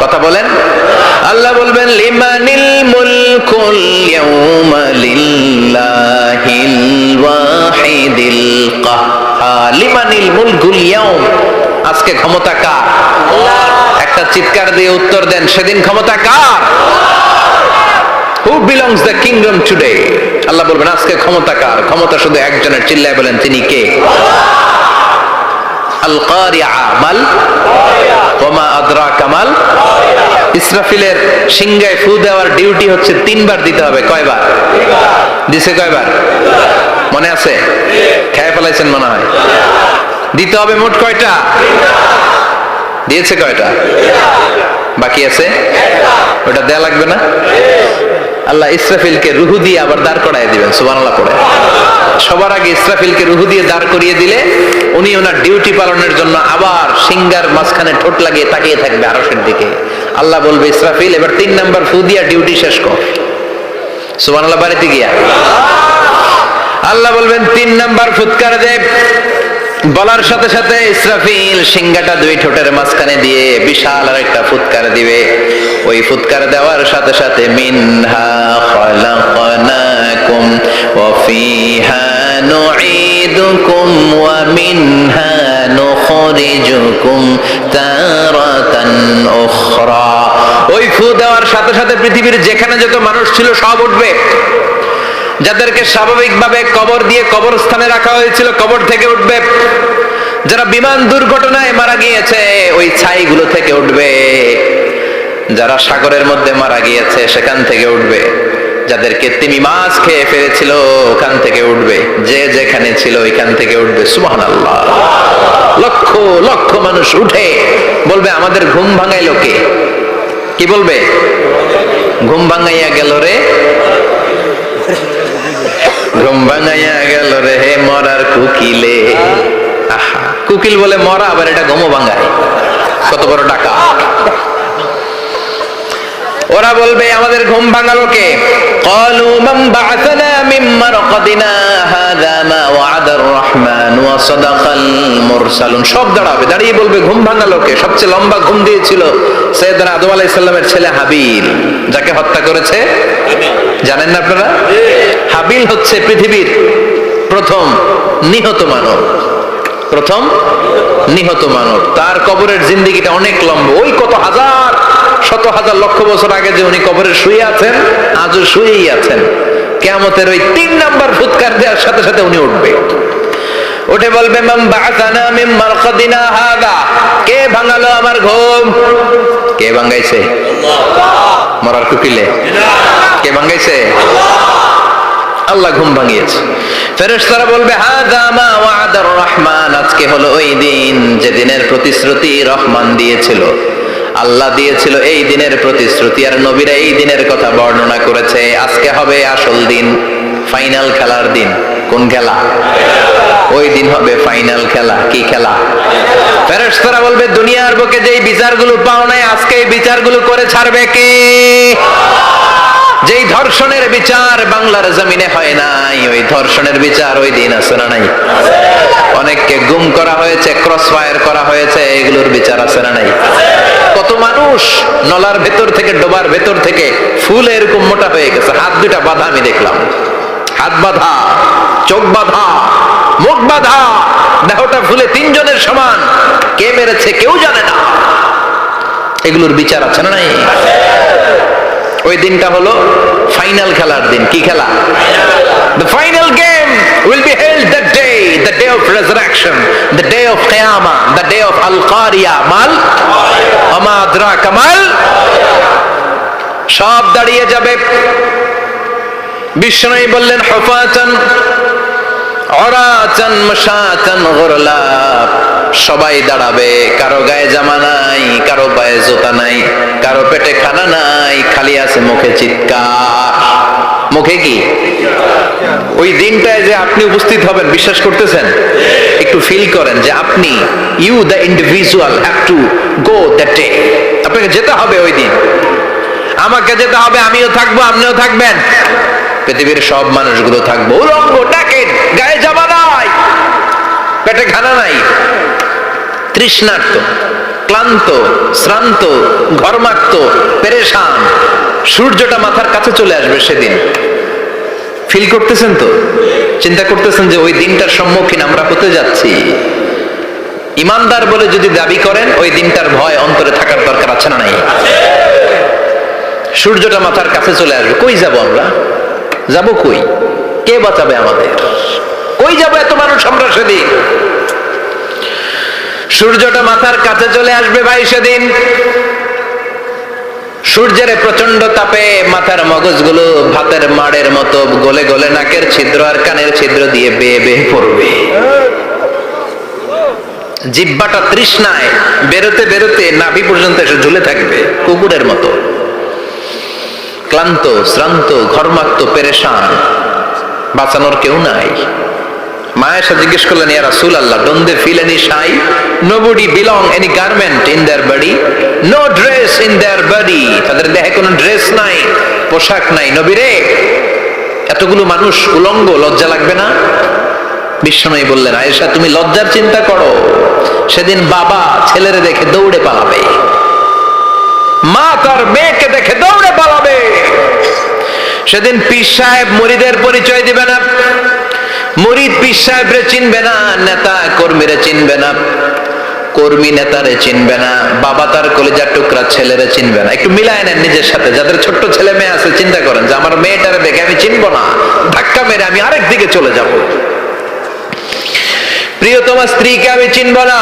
কথা বলেন। আল্লাহ বলবেন লিমানিল মুলকুল ইয়াউমা লিল্লাহিল ওয়াহিদিল কাহ্হার, লিমানিল মুলকুল ইয়াউম, আজকে ক্ষমতা কার? একটা চিৎকার দিয়ে উত্তর দেন, সেদিন ক্ষমতা কার? Who belongs the kingdom today? আল্লাহ বলবেন আজকে ক্ষমতা কার? ক্ষমতা শুধু একজনের, চিল্লায় বলেন তিনি কে? আল কারিআ মাল ওয়া আদরাকা মাল। ইসরাফিলের সিংহায় ফু দেওয়ার ডিউটি হচ্ছে 3 বার দিতে হবে। কয়বার দিছে? কয়বার মনে আছে? খেয়ে ফেলাইছেন মনে হয়। দিতে হবে মোট কয়টা? দিয়েছে কয়টা? বাকি আছে ওটা দেয়া লাগবে না? আল্লাহ ইসরাফিলকে রুহু দিয়ে আবার দাঁড় করায় দিবেন। সুবহানাল্লাহ পড়ে। সবার আগে ইসরাফিলকে রুহু দিয়ে দাঁড় করিয়ে দিলে উনি ওনার ডিউটি পালনের জন্য আবার সিংহার মাঝখানে ঠোঁট লাগিয়ে তাকিয়ে থাকবে আরশের দিকে। আল্লাহ বলবে, ইসরাফিল এবার 3 নাম্বার ফু দিয়া ডিউটি শেষ কর। সুবহানাল্লাহ। বাড়িতে গিয়া আল্লাহ বলবেন 3 নাম্বার ফুৎকার দে। বলার সাথে সাথে ইসরাফিল সিংহাটা 2 ঠোঁটের মাঝখানে দিয়ে বিশাল আর একটা ফুৎকার দিবে। ওই ফুৎকার দেওয়ার সাথে সাথে মিনহা খালাকনাকুম ওয়া ফিহা নুঈদুকুম ওয়া মিনহা নুখরিজুকুম তারাতান উখরা। ওই ফু দেওয়ার সাথে সাথে পৃথিবীর যেখানে যত মানুষ ছিল সব উঠবে। যাদেরকে স্বাভাবিকভাবে কবর দিয়ে কবরস্থানে রাখা হয়েছিল কবর থেকে উঠবে। যারা বিমান দুর্ঘটনায় মারা গিয়েছে ওই ছাইগুলো থেকে উঠবে। যারা সাগরের মধ্যে মারা গিয়েছে সেখান থেকে উঠবে। যাদেরকে তিমি মাছ খেয়ে ফেলেছিল ওখান থেকে উঠবে। যে যেখানে ছিল ওইখান থেকে উঠবে। সুবহানাল্লাহ। লক্ষ লক্ষ মানুষ উঠে বলবে, আমাদের ঘুম ভাঙাইলো কে? কি বলবে? ঘুম ভাঙাইয়া গেল রে, ঘুম ভাঙাইয়া গেল রে হে মরার কুকিলে। আহা, কুকিল বলে মরা, আবার এটা ঘুমো ভাঙায়। কত বড় টাকা! ওরা বলবে, আমাদের ঘুম ভাঙালো কে? ক্বালু মান বা'আসানা মিন মারকাদিনা হাযা মা ওয়া'আদার রহমান ওয়া সাদাকাল মুরসালুন। সব দাঁড়াবে, দাঁড়িয়ে বলবে, ঘুম ভাঙালো কে? সবচেয়ে লম্বা ঘুম দিয়েছিল সাইয়েদনা আদম আলাইহিস সালামের ছেলে হাবিল, যাকে হত্যা করেছে জানেন না আপনারা? হাবিল হচ্ছে পৃথিবীর প্রথম নিহত মানব। প্রথম নিহত মানব। তার কবরের জিন্দেগিটা অনেক লম্বা। ওই কত হাজার শত হাজার লক্ষ বছর আগে যে উনি কবরে শুয়ে আছেন, আজও শুয়েই আছেন। কিয়ামতের ওই 3 নাম্বার ফুৎকার দেওয়ার সাথে সাথে উনি উঠবে। উঠে বলবে, মান বা'আসানা মিন মারকাদিনা হাযা। কে ভাঙালো আমার ঘুম? কে ভাঙাইছে? আল্লাহ। মরার কুকিলে কে ভাঙাইছে? আল্লাহ ঘুম ভাঙিয়েছে। ফেরেশতারা বলবে, হাযা মা ওয়া'আদার রহমান। আজকে হলো ওই দিন যে দিনের প্রতিশ্রুতি রহমান দিয়েছিল। আল্লাহ দিয়েছিল এই দিনের প্রতিশ্রুতি, আর নবীরা এই দিনের কথা বর্ণনা করেছে। আজকে হবে আসল দিন, ফাইনাল খেলার দিন। কোন খেলা? ওই দিন হবে ফাইনাল খেলা। কি খেলা? ফেরেশতারা বলবে, দুনিয়ার বুকে যেই বিচারগুলো পাও নাই, আজকে এই বিচারগুলো করে ছাড়বে কে? যেই ধর্ষণের বিচার বাংলার জমিনে হয় নাই, ওই ধর্ষণের বিচার ওই দিন আছে না নাই? অনেককে গুম করা হয়েছে, ক্রস ফায়ার করা হয়েছে, এগুলোর বিচার আছে না নাই? কত মানুষ নলার ভেতর থেকে, ডোবার ভেতর থেকে ফুল এরকম মোটা হয়ে গেছে, হাত দুটা বাঁধা। আমি দেখলাম হাত বাঁধা, চোখ বাঁধা, মুখ বাঁধা, দেহটা ফুলে 3 জনের সমান। কে মেরেছে কেউ জানে না। এগুলোর বিচার আছে না নাই? ওই দিনটা হলো ফাইনাল খেলার দিন। কি খেলা? The final game will be held that day, the day of resurrection, the day of qiyamah, the day of al-qariya mal wama adraka mal। সব দাঁড়িয়ে যাবে। বিষ্ণু বললেন, হুফাতান উরাতান মাশাতান গুরলা। সবাই দাঁড়াবে, কারো গায়ে জামা নাই, কারো পায়ে জুতা নাই, কারো পেটে খানা নাই, খালি আছে মুখে চিৎকার। মুখে কি? ওই দিনটায় যে আপনি উপস্থিত হবেন, বিশ্বাস করতেছেন? একটু ফিল করেন যে আপনি, you the individual have to go that day. আপনাকে যেতে হবে ওই দিন। আমাকে যেতে হবে, আমিও থাকবো, আপনিও থাকবেন, পৃথিবীর সব মানুষগুলো থাকবো। উলঙ্গ, নাকেট, গায়ে জামা নাই, পেটে খানা নাই, তৃষ্ণার্ত, ক্লান্ত, শ্রান্ত, ঘর্মাক্ত, পেরেশান। সূর্যটা মাথার কাছে চলে আসবে সেদিন। ফিল করতেছেন তো? চিন্তা করতেছেন যে ওই দিনটার সম্মুখীন আমরা হতে যাচ্ছি। ইমানদার বলে যদি দাবি করেন, ওই দিনটার ভয় অন্তরে থাকার দরকার আছে না নাই? সূর্যটা মাথার কাছে চলে আসবে। কই যাব আমরা? যাব কই? কে বাঁচাবে আমাদের? কই যাব এত মানুষ আমরা সেদিন? সূর্যটা মাথার কাছে চলে আসবে ভাই সেদিন। সূর্যের প্রচন্ড তাপে মাথার মগজগুলো ভাতের মাড়ের মতো গলে গলে নাকের ছিদ্র আর কানের ছিদ্র দিয়ে বেয়ে বেয়ে পড়বে। জিহ্বাটা তৃষ্ণায় বেরোতে বেরোতে নাভি পর্যন্ত এসে ঝুলে থাকবে কুকুরের মতো, ক্লান্ত শ্রান্ত ঘর্মাক্ত পেরেশান, বাঁচানোর কেউ নাই। মায়েশা জিজ্ঞেস করলেন, ইয়া রাসূলুল্লাহ, don't they feel any shy? Nobody belong any garment in their body, no dress in their body, তাদের দেহে কোনো ড্রেস নাই, পোশাক নাই। নবী রে, এতগুলো মানুষ উলঙ্গ, লজ্জা লাগবে না? বিশ্বনবী বললেন, আয়েশা তুমি লজ্জার চিন্তা করো, সেদিন বাবা ছেলেরে দেখে দৌড়ে পালাবে, মা তার মেয়েকে দেখে দৌড়ে পালাবে। সেদিন পীর সাহেব মুরিদের পরিচয় দিবে না, মুরিদ পীর সাহেবরে চিনবে না, নেতা কর্মীরে চিনবে না, কর্মী নেতারে চিনবে না, বাবা তার কলিজার টুকরা ছেলেরে চিনবে না। একটু মিলায় নেন নিজের সাথে, যাদের ছোট্ট ছেলে মেয়ে আছে চিন্তা করেন যে আমার মেয়েটারে দেখে আমি চিনবো না, ধাক্কা মেরে আমি আরেক দিকে চলে যাব। প্রিয়তমা স্ত্রীকে আমি চিনবো না,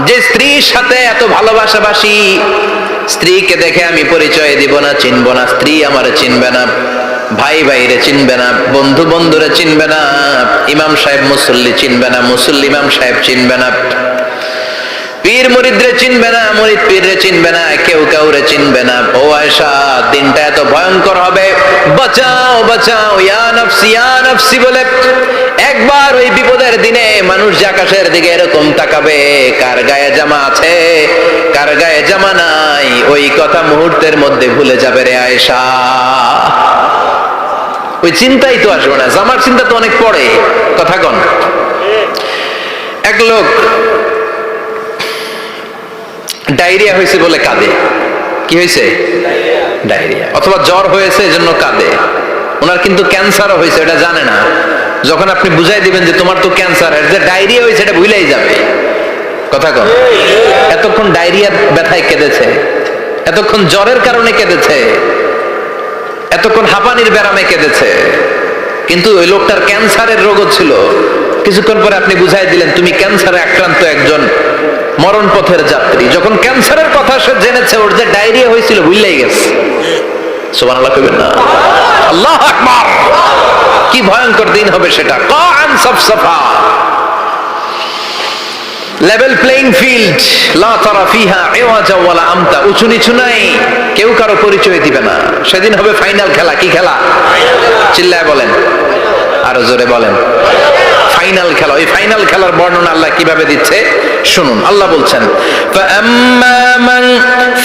যে স্ত্রীর সাথে এত ভালোবাসাবাসি, স্ত্রীকে দেখে আমি পরিচয় দিব না, চিনবো না। স্ত্রী আমারে চিনবে না, ভাই ভাইরে চিনবে না, বন্ধু বন্ধুরে চিনবে না, ইমাম সাহেব মুসল্লি চিনবে না, মুসল্লি ইমাম সাহেব চিনবে না, পীর মুরিদরে চিনবে না, মুরিদ পীররে চিনবে না, কেউ কাউরে চিনবে না। ও আয়েশা, দিনটা এত ভয়ঙ্কর হবে, বাঁচাও বাঁচাও, ইয়া নফসি ইয়া নফসি বলে একবার ওই বিপদের দিনে মানুষ যে আকাশের দিকে এরকম তাকাবে, কার গায়ে জামা আছে কার গায়ে জামা নাই, ওই কথা মুহূর্তের মধ্যে ভুলে যাবে রে আয়েশা। ওই চিন্তাই তো আসবে না, জামার চিন্তা তো অনেক পরে। কথা কন। এক লোক ডায়রিয়া হয়েছে বলে কাঁদে। কি হয়েছে? ডায়রিয়া। অথবা জ্বর হয়েছে এজন্য কাঁদে। ওনার কিন্তু ক্যান্সারও হয়েছে, এটা জানে না। যখন আপনি বুঝাই দিবেন যে তোমার তো ক্যান্সার, এর যে ডায়রিয়া হয়েছে এটা ভুলেই যাবে। কথা কন। এতক্ষণ ডায়রিয়ার ব্যথায় কেঁদেছে, এতক্ষণ জ্বরের কারণে কেঁদেছে, এতক্ষণ হাঁপানির ব্যারামে কেঁদেছে, কিন্তু ওই লোকটার ক্যান্সারের রোগও ছিল। কিছুক্ষণ পরে আপনি বুঝাই দিলেন তুমি ক্যান্সারে আক্রান্ত একজন মরণ পথের যাত্রী। যখন ক্যান্সারের কথা সে জেনেছে, ওর যে ডায়রিয়া হয়েছিল ভুলেই গেছে। সুবহানাল্লাহ কইবেন না? আল্লাহু আকবার। কি ভয়ঙ্কর দিন হবে সেটা। কান সাফসাফা, লেভেল প্লেইং ফিল্ড, লা তারা ফিহা ইওয়াজা ওয়ালা আমতা, উঁচু নিচু নাই, কেউ কারো পরিচয় দিবে না। সেদিন হবে ফাইনাল খেলা। কি খেলা? চিল্লায় বলেন, আরো জোরে বলেন। ফাইনাল খেলা। ওই ফাইনাল খেলার বর্ণনা আল্লাহ কিভাবে দিচ্ছে শুনুন। আল্লাহ বলছেন, ফাআম্মা মান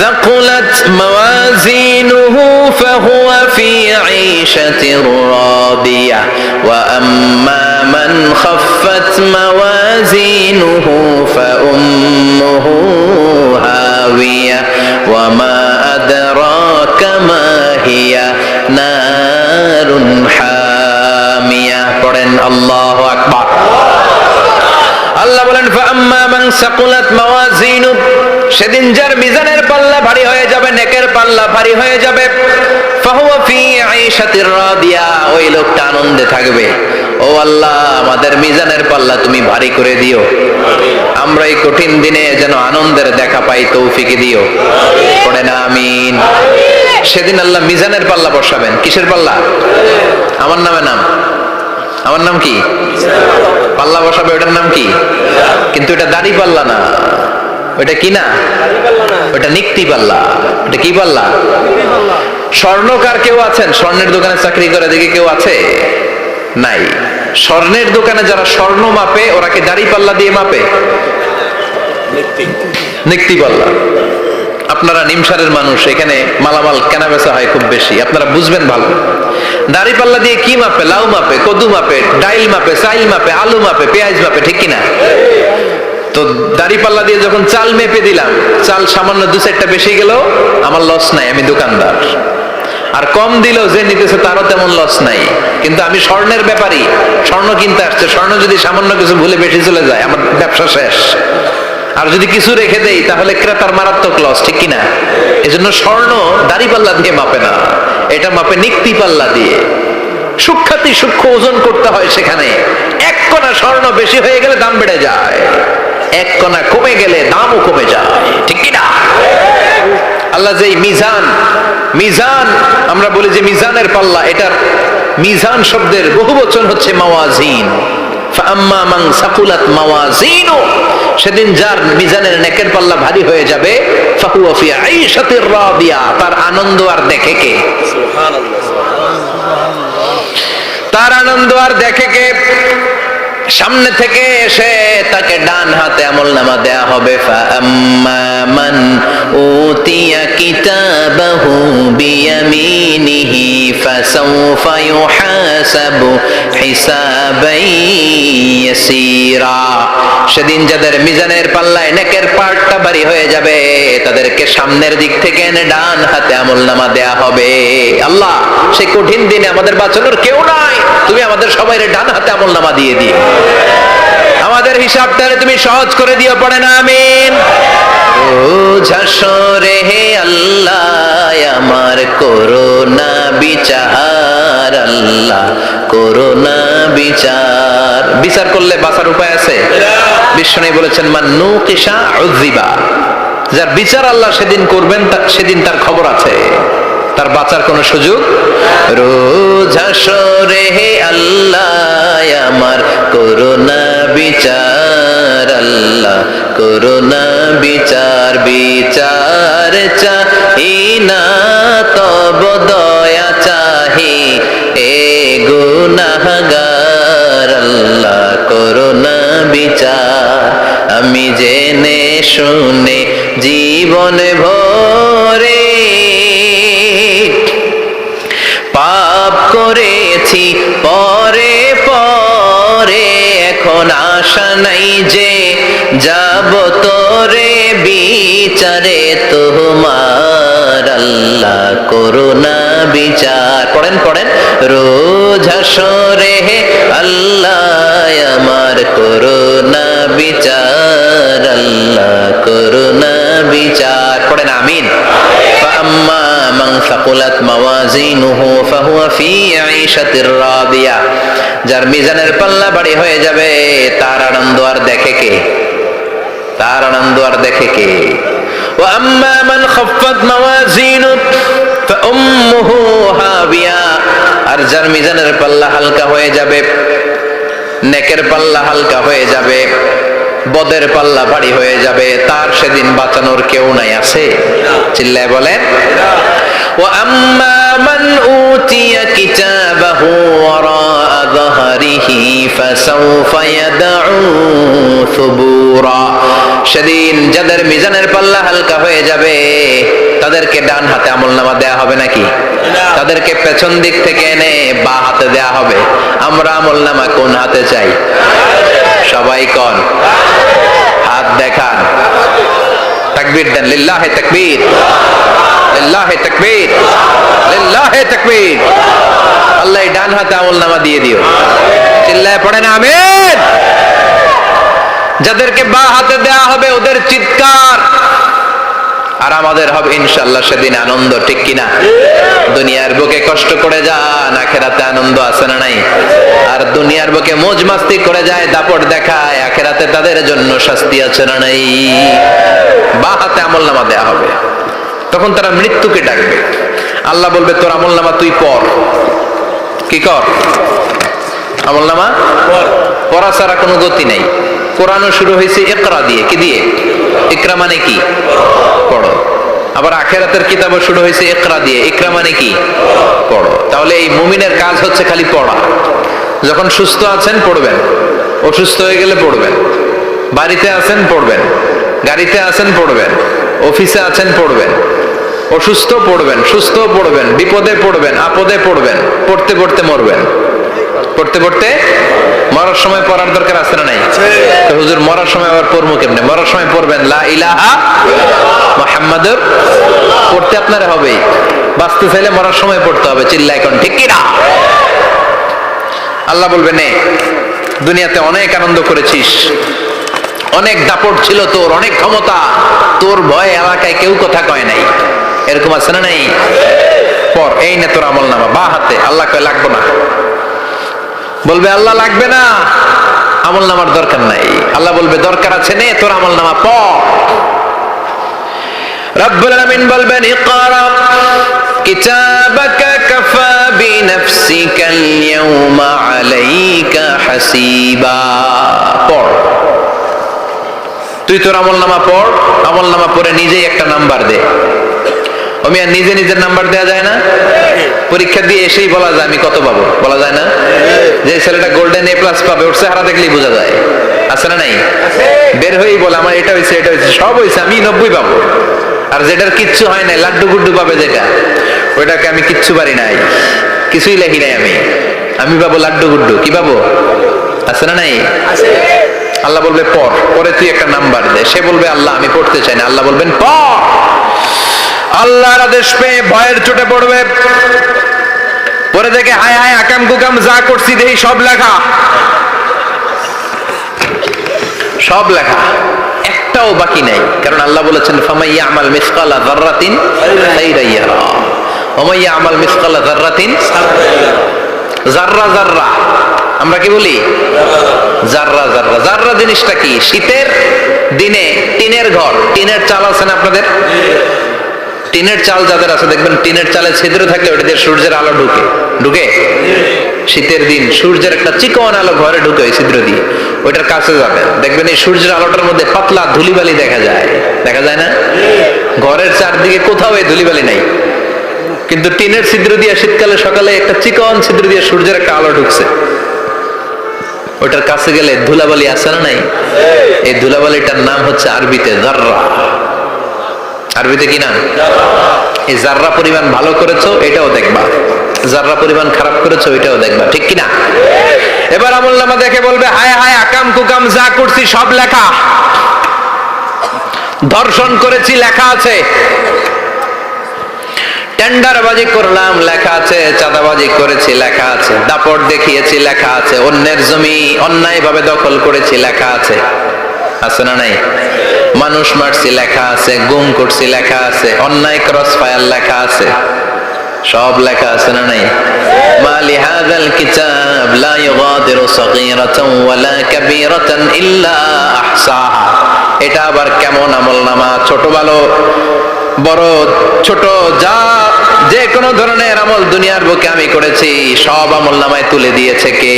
সাকুলাত মাওয়াজিনুহু ফাহুয়া ফি ঈশাতির রাদিয়া ওয়া আম্মা মান খাফফাত মাওয়াজিনুহু ফাউম্মুহু হাওিয়া ওয়া মা আদরাকা মা হিয়া নারুন হামিয়া। পড়েন আল্লাহু আকবার। আল্লাহ বলেন, ফাআম্মা মান সাকুলাত মাওয়াজিনু, সেদিন যার মিজানের পাল্লা ভারী হয়ে যাবে, নেকের পাল্লা ভারী হয়ে যাবে, ফাহুয়া ফি ঈশাতির রাদিয়া, ওই লোকটা আনন্দে থাকবে। ও আল্লাহ, আমাদের মিজানের পাল্লা তুমি ভারী করে দিও, আমরা এই কঠিন দিনে যেন আনন্দের দেখা পাই, তৌফিক দিও। পড়েন আমিন। সেদিন আল্লাহ মিজানের পাল্লা বসাবেন। কিসের পাল্লা? আমার নামে নাম। আমার নাম কি? পাল্লা বসাবে, ওটার নাম কি? কিন্তু এটা দাড়ি পাল্লা না, ওটা কি না, ওটা নিক্তি পাল্লা। ওটা কি পাল্লা? স্বর্ণকার কেউ আছেন? স্বর্ণের দোকানে চাকরি করে দেখে কেউ আছে? নাই। স্বর্ণের দোকানে যারা স্বর্ণ মাপে, ওরা কি দাড়ি পাল্লা দিয়ে মাপে? নিক্তি পাল্লা। আপনারা নিমসারের মানুষ, এখানে মালামাল কেনা বেচা হয় খুব বেশি, আপনারা বুঝবেন ভালো। দাড়ি পাল্লা দিয়ে কি মাপে? লাউ মাপে, কদু মাপে, ডাইল মাপে, চাইল মাপে, আলু মাপে, পেঁয়াজ মাপে, ঠিক কিনা? তো দাড়ি পাল্লা দিয়ে যখন চাল মেপে দিলাম, চাল সামান্য দু চারটা বেশি গেল, আমার লস নাই, আমি দোকানদার। আর কম দিলেও যে নিতেছে তারও তেমন লস নাই। কিন্তু আমি স্বর্ণের ব্যাপারী, স্বর্ণ কিনতে আসছে, স্বর্ণ যদি সামান্য কিছু ভুলে বেশি চলে যায়, আমার ব্যবসা শেষ। আর যদি কিছু রেখে দেই তাহলে ক্রেতার মারাত্মক লস, ঠিক কিনা? এজন্য স্বর্ণ দাড়ি পাল্লা দিয়ে মাপে না, এটা মাপে নিক্তি পাল্লা দিয়ে। সূক্ষ্মাতি সূক্ষ্ম ওজন করতে হয় সেখানে। এক কণা স্বর্ণ বেশি হয়ে গেলে দাম বেড়ে যায়। এক কণা কমে গেলে দামও কমে যায়, ঠিক কিনা? আল্লাহ যে মিজান, মিজান আমরা বলি যে মিজানের পাল্লা, এটার মিজান শব্দের বহুবচন হচ্ছে মাওয়াজিন। ফাআম্মা মান সাকুলাত মাওয়াজিনু, সেদিন যার মিজানের নেকের পাল্লা ভারী হয়ে যাবে, ফাহুয়া ফি আইশাতির রাদিয়া, তার আনন্দ আর দেখে কে? সুবহানাল্লাহ। তার আনন্দ আর দেখে কে? সামনে থেকে এসে তাকে ডান হাতে আমলনামা দেয়া হবে। ফাআম্মা মান উতিয়া কিতাবাহু বিয়ামিনিহি ফাসাউফা ইউহাসাবু হিসাবান ইয়াসীরা, সেদিন যাদের মিজানের পাল্লায় নেকের পার্টটা ভারী হয়ে যাবে, তাদেরকে সামনের দিক থেকে এনে ডান হাতে আমলনামা দেয়া হবে। আল্লাহ, সেই কঠিন দিনে আমাদের বাঁচানোর কেউ নাই, তুমি আমাদের সবাইরে ডান হাতে আমলনামা দিয়ে দিও, আমাদের হিসাবটা তুমি সহজ করে দিও, পড়ে না আমিন। রোজ হাসরে হে আল্লাহ আমার করোনা বিচার, আল্লাহ করোনা বিচার। বিচার করলে বাঁচার উপায় আছে? বিশ্বনবী বলেছেন মান নুকিশা উযিবা, যার বিচার আল্লাহ সেদিন করবেন সেদিন তার খবর আছে, তার বাঁচার কোনো সুযোগ। রোজ হাসরে হে আল্লাহ আমার করোনা বিচার, আল্লাহ করোনা বিচার। বিচার চাহি না তব দয়া চাহি এ গুনাহগার, আল্লাহ করোনা বিচার। আমি জেনে শুনে জীবন ভরে পাপ করেছি পরে পরে, এখন আশা নাই যে যাব তোরে বিচারে তোমার, আল্লাহ করোনা বিচার। পড়েন পড়েন, রোজ হাসরে হে আল্লাহ আমার করোনা বিচার, আল্লাহ করোনা বিচার। পড়েন আমিন। ফাআম্মা মান সাকুলাত মাওয়াজিনুহু ফাহুয়া ফি আইশাতির রাদিয়া, যার মিজানের পাল্লা ভারী হয়ে যাবে, তার আনন্দ আর দেখে কে? তার আনন্দ আর দেখে কে? ওয়া আম্মা মান খাফফাত মাওয়াজিনু ফাউম্মুহু হাবিয়া, আর যার মিজানের পাল্লা হালকা হয়ে যাবে, নেকের পাল্লা হালকা হয়ে যাবে, বদের পাল্লা ভারী হয়ে যাবে, তার সেদিন বাঁচানোর কেউ নাই, আছে? চিল্লায় বলেন। ওয়া আম্মা মান উতিয়া কিতাবাহু ওয়ারাআ যাহরিহি ফাসাউফা ইয়াদউ সুবুরা, সেদিন যাদের মিজানের পাল্লা হালকা হয়ে যাবে, তাদেরকে ডান হাতে আমলনামা দেয়া হবে নাকি? তাদেরকে পেছন দিক থেকে এনে বা হাতে দেয়া হবে। আমরা আমলনামা কোন হাতে চাই? সবাই কোন হাত দেখান, তাকবীর দেন, লিল্লাহি তাকবীর, লিল্লাহি তাকবীর, লিল্লাহি তাকবীর। আল্লাহ ডান হাতে আমলনামা দিয়ে দিও, চিল্লায় পড়েন আমিন। যাদেরকে বা হাতে দেয়া হবে ওদের চিৎকার, আর আমাদের হবে ইনশাআল্লাহ সেদিন আনন্দ, ঠিক কিনা? দুনিয়ার বুকে কষ্ট করে যান, আখিরাতে আনন্দ আছে না নাই? আর দুনিয়ার বুকে মौज মাস্তি করে যায়, দাপট দেখায়, আখিরাতে তাদের জন্য শাস্তি আছে না নাই? বা হাতে আমলনামা দেয়া হবে, তখন তারা মৃত্যুকে ডাকবে। আল্লাহ বলবে তোর আমলনামা তুই পড়। কি কর? আমলনামা পড়া ছাড়া কোনো গতি নাই। কোরআনও শুরু হয়েছে ইকরা দিয়ে। কি দিয়ে? ইকরা মানে কি? পড়ো। আবার আখিরাতের কিতাবও শুরু হয়েছে ইকরা দিয়ে। ইকরা মানে কি? পড়ো। তাহলে এই মুমিনের কাজ হচ্ছে খালি পড়া। যখন সুস্থ আছেন পড়বেন, অসুস্থ হয়ে গেলে পড়বেন, বাড়িতে আছেন পড়বেন, গাড়িতে আছেন পড়বেন, অফিসে আছেন পড়বেন, অসুস্থ পড়বেন, সুস্থ পড়বেন, বিপদে পড়বেন, আপদে পড়বেন, পড়তে পড়তে মরবেন, পড়তে পড়তে মরার সময় পড়ার দরকার আছে না নাই? তো হুজুর মরার সময় আবার পড়বো কেমনে? মরার সময় পড়বেন লা ইলাহা মুহাম্মাদুর, পড়তে আপনার হবেই। বাঁচতে চাইলে মরার সময় পড়তে হবে, চিল্লা এখন ঠিক কি না? আল্লাহ বলবে নে, দুনিয়াতে অনেক আনন্দ করেছিস, অনেক দাপট ছিল তোর, অনেক ক্ষমতা, তোর ভয়ে এলাকায় কেউ কথা কয় নাই, এরকম আছে না নাই? পর এই নে তোর আমলনামা বা হাতে। আল্লাহ কয় লাগবে না। বলবে আল্লাহ লাগবে না, আমল নামার দরকার নাই। আল্লাহ বলবে দরকার আছে নে তোর আমল নামা পড়। রব্বুল আলামিন বলবেন ইকরা কিতাবাকা কাফা বিনাফসিকাল ইয়াওমা আলাইকা হাসিবা। পড়, তুই তোর আমল নামা পড়, আমল নামা পড়ে নিজেই একটা নাম্বার দে। আমি আর নিজে নিজের নাম্বার দেয়া যায় না? পরীক্ষা দিয়ে এসেই বলা যায় আমি কত পাবো, বলা যায় না? যে ছেলেটা গোল্ডেন এ প্লাস পাবে ওর চেহারা দেখলেই বোঝা যায়, আছে না নাই? বের হয়েই বলে আমার এটা হয়েছে এটা হয়েছে সব হয়েছে আমি 90 পাবো। আর যেটার কিচ্ছু হয় নাই লাড্ডু গুড্ডু পাবে যেটা, ওইটাকে আমি কিচ্ছু পারি নাই, কিছুই লেখি নাই আমি পাবো লাড্ডু গুড্ডু। কি পাবো? আছে না নাই? আল্লাহ বলবে পড়, পরে তুই একটা নাম্বার দে। সে বলবে আল্লাহ আমি পড়তে চাই না। আল্লাহ বলবেন পড়। আল্লাহর আদেশ পেয়ে ভয়ের চোটে পড়বে, পরে দেখে হায় হায় আকাম কুকাম যা করছি দেখি সব লেখা, সব লেখা, একটাও বাকি নাই। কারণ আল্লাহ বলেছেন ফামাইয়া আমাল মিসকালা যাররাতিন খাইরান ইয়ারা ওয়া মাইয়া আমাল মিসকালা যাররাতিন যাররা যাররা। আমরা কি বলি? যাররা যাররা। যাররা জিনিসটা কি? শীতের দিনে টিনের ঘর, টিনের চাল আছে না আপনাদের? টিনের চাল যাদের আছে দেখবেন টিনের চালে ছিদ্র থাকলে ওটা দিয়ে সূর্যের আলো ঢুকে ঢুকে শীতের দিন সূর্যের একটা চিকন আলো ঘরে ঢুকে ওই ছিদ্র দিয়ে, ওইটার কাছে যাবেন দেখবেন এই সূর্যের আলোটার মধ্যে পাতলা ধুলিবালি দেখা যায়, দেখা যায় না? ঘরের চারদিকে কোথাও এই ধুলিবালি নাই, কিন্তু টিনের ছিদ্র দিয়ে শীতকালে সকালে একটা চিকন ছিদ্র দিয়ে সূর্যের একটা আলো ঢুকছে, ওইটার কাছে গেলে ধুলাবালি আছে না নাই? এই ধুলাবালিটার নাম হচ্ছে আরবিতে যাররা। আরবিতে কি নাম? এই যাররা পরিমাণ ভালো করেছো এটাও দেখবা, যাররা পরিমাণ খারাপ করেছো এটাও দেখবা, ঠিক কিনা? এবার আমলনামা দেখে বলবে হায় হায় আকাম কুকাম যা করছি সব লেখা, ধর্ষণ করেছি লেখা আছে, টেন্ডারবাজি করলাম লেখা আছে, চাঁদাবাজি করেছি লেখা আছে, দাপট দেখিয়েছি লেখা আছে, অন্যের জমি অন্যায়ভাবে দখল করেছি লেখা আছে, আছে না নাই? মানুষ মারছি লেখা আছে, গুম করছি লেখা আছে, অন্যায় ক্রস ফায়ার লেখা আছে, সব লেখা আছে না নাই? মালি হাযাল কিতাব লা ইউগাদিরু সাগীরাতান ওয়ালা কাবীরাতান ইল্লা আহসাহা। এটা আবার কেমন আমলনামা? ছোট ভালো বড় ছোট যা যে কোনো ধরনের আমল দুনিয়ার বুকে আমি করেছি সব আমলনামায় তুলে দিয়েছে কে?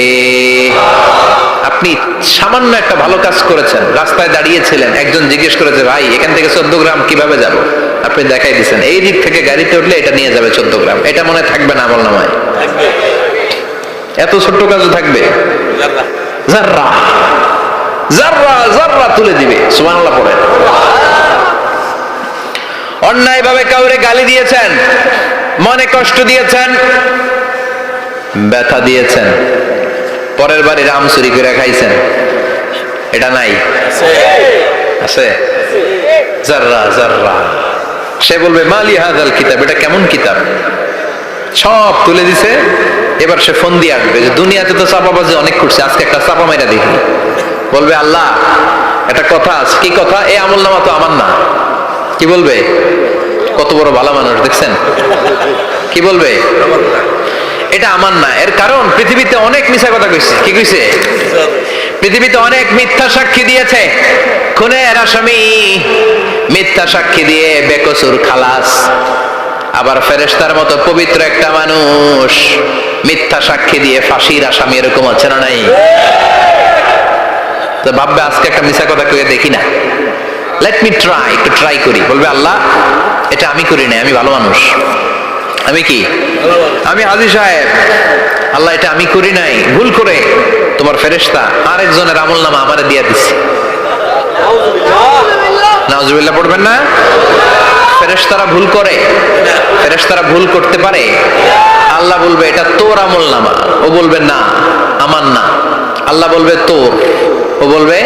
আপনি সামান্য একটা ভালো কাজ করেছেন, রাস্তায় দাঁড়িয়েছিলেন, একজন জিজ্ঞেস করেছে ভাই এখান থেকে 14 গ্রাম কিভাবে যাব, আপনি দেখাই দিচ্ছেন এই দিক থেকে গাড়িতে উঠলে এটা নিয়ে যাবে 14 গ্রাম, এটা মনে থাকবে না আমলনামায়? এত ছোট্ট কাজও থাকবে? যাররা যাররা যাররা তুলে দিবে। সুবহানাল্লাহ পড়েন। অন্যায় ভাবে কাউরে গালি দিয়েছেন, মনে কষ্ট দিয়েছেন, ব্যথা দিয়েছেন, পরের বাড়ির আম চুরি করে খাইছেন, এটা নাই? আছে? যাররা যাররা। সে বলবে মালি হাযাল কিতাব, এটা কেমন কিতাব? সব তুলে দিছে। এবার সে ফোন দিয়ে আসবে যে দুনিয়াতে তো চাপাবাজি অনেক করছে, আজকে একটা চাপা মাইরা দেখি। বলবে আল্লাহ একটা কথা আছে। কি কথা? এই আমলনামা তো আমার না। কি বলবে? কত বড় ভালো মানুষ দেখছেন? কি বলবে? এটা আমার না। এর কারণ পৃথিবীতে অনেক মিথ্যা কথা কইছে। কি কইছে? পৃথিবীতে অনেক মিথ্যা সাক্ষী দিয়েছে, খুনের আসামি মিথ্যা সাক্ষী দিয়ে বেকসুর খালাস। আবার ফেরেশতার মতো পবিত্র একটা মানুষ মিথ্যা সাক্ষী দিয়ে ফাঁসির আসামি, এরকম আছে না নাই? তো ভাববে আজকে একটা মিথ্যা কথা কইয়ে দেখি না, লেট মি ট্রাই, একটু ট্রাই করি। বলবে আল্লাহ এটা আমি করি নাই, আমি ভালো মানুষ। আমি কি? আমি হাজী সাহেব। আল্লাহ এটা আমি করি নাই, ভুল করে তোমার ফেরেশতা আরেকজনের আমলনামা আমারে দিয়ে দিছে। নাউজুবিল্লাহ পড়বেন না? ফেরেশতারা ভুল করে, ফেরেশতারা ভুল করতে পারে। আল্লাহ বলবে এটা তোর আমলনামা, ও বলবে না আমার না। আল্লাহ বলবে তোর, ও বলবে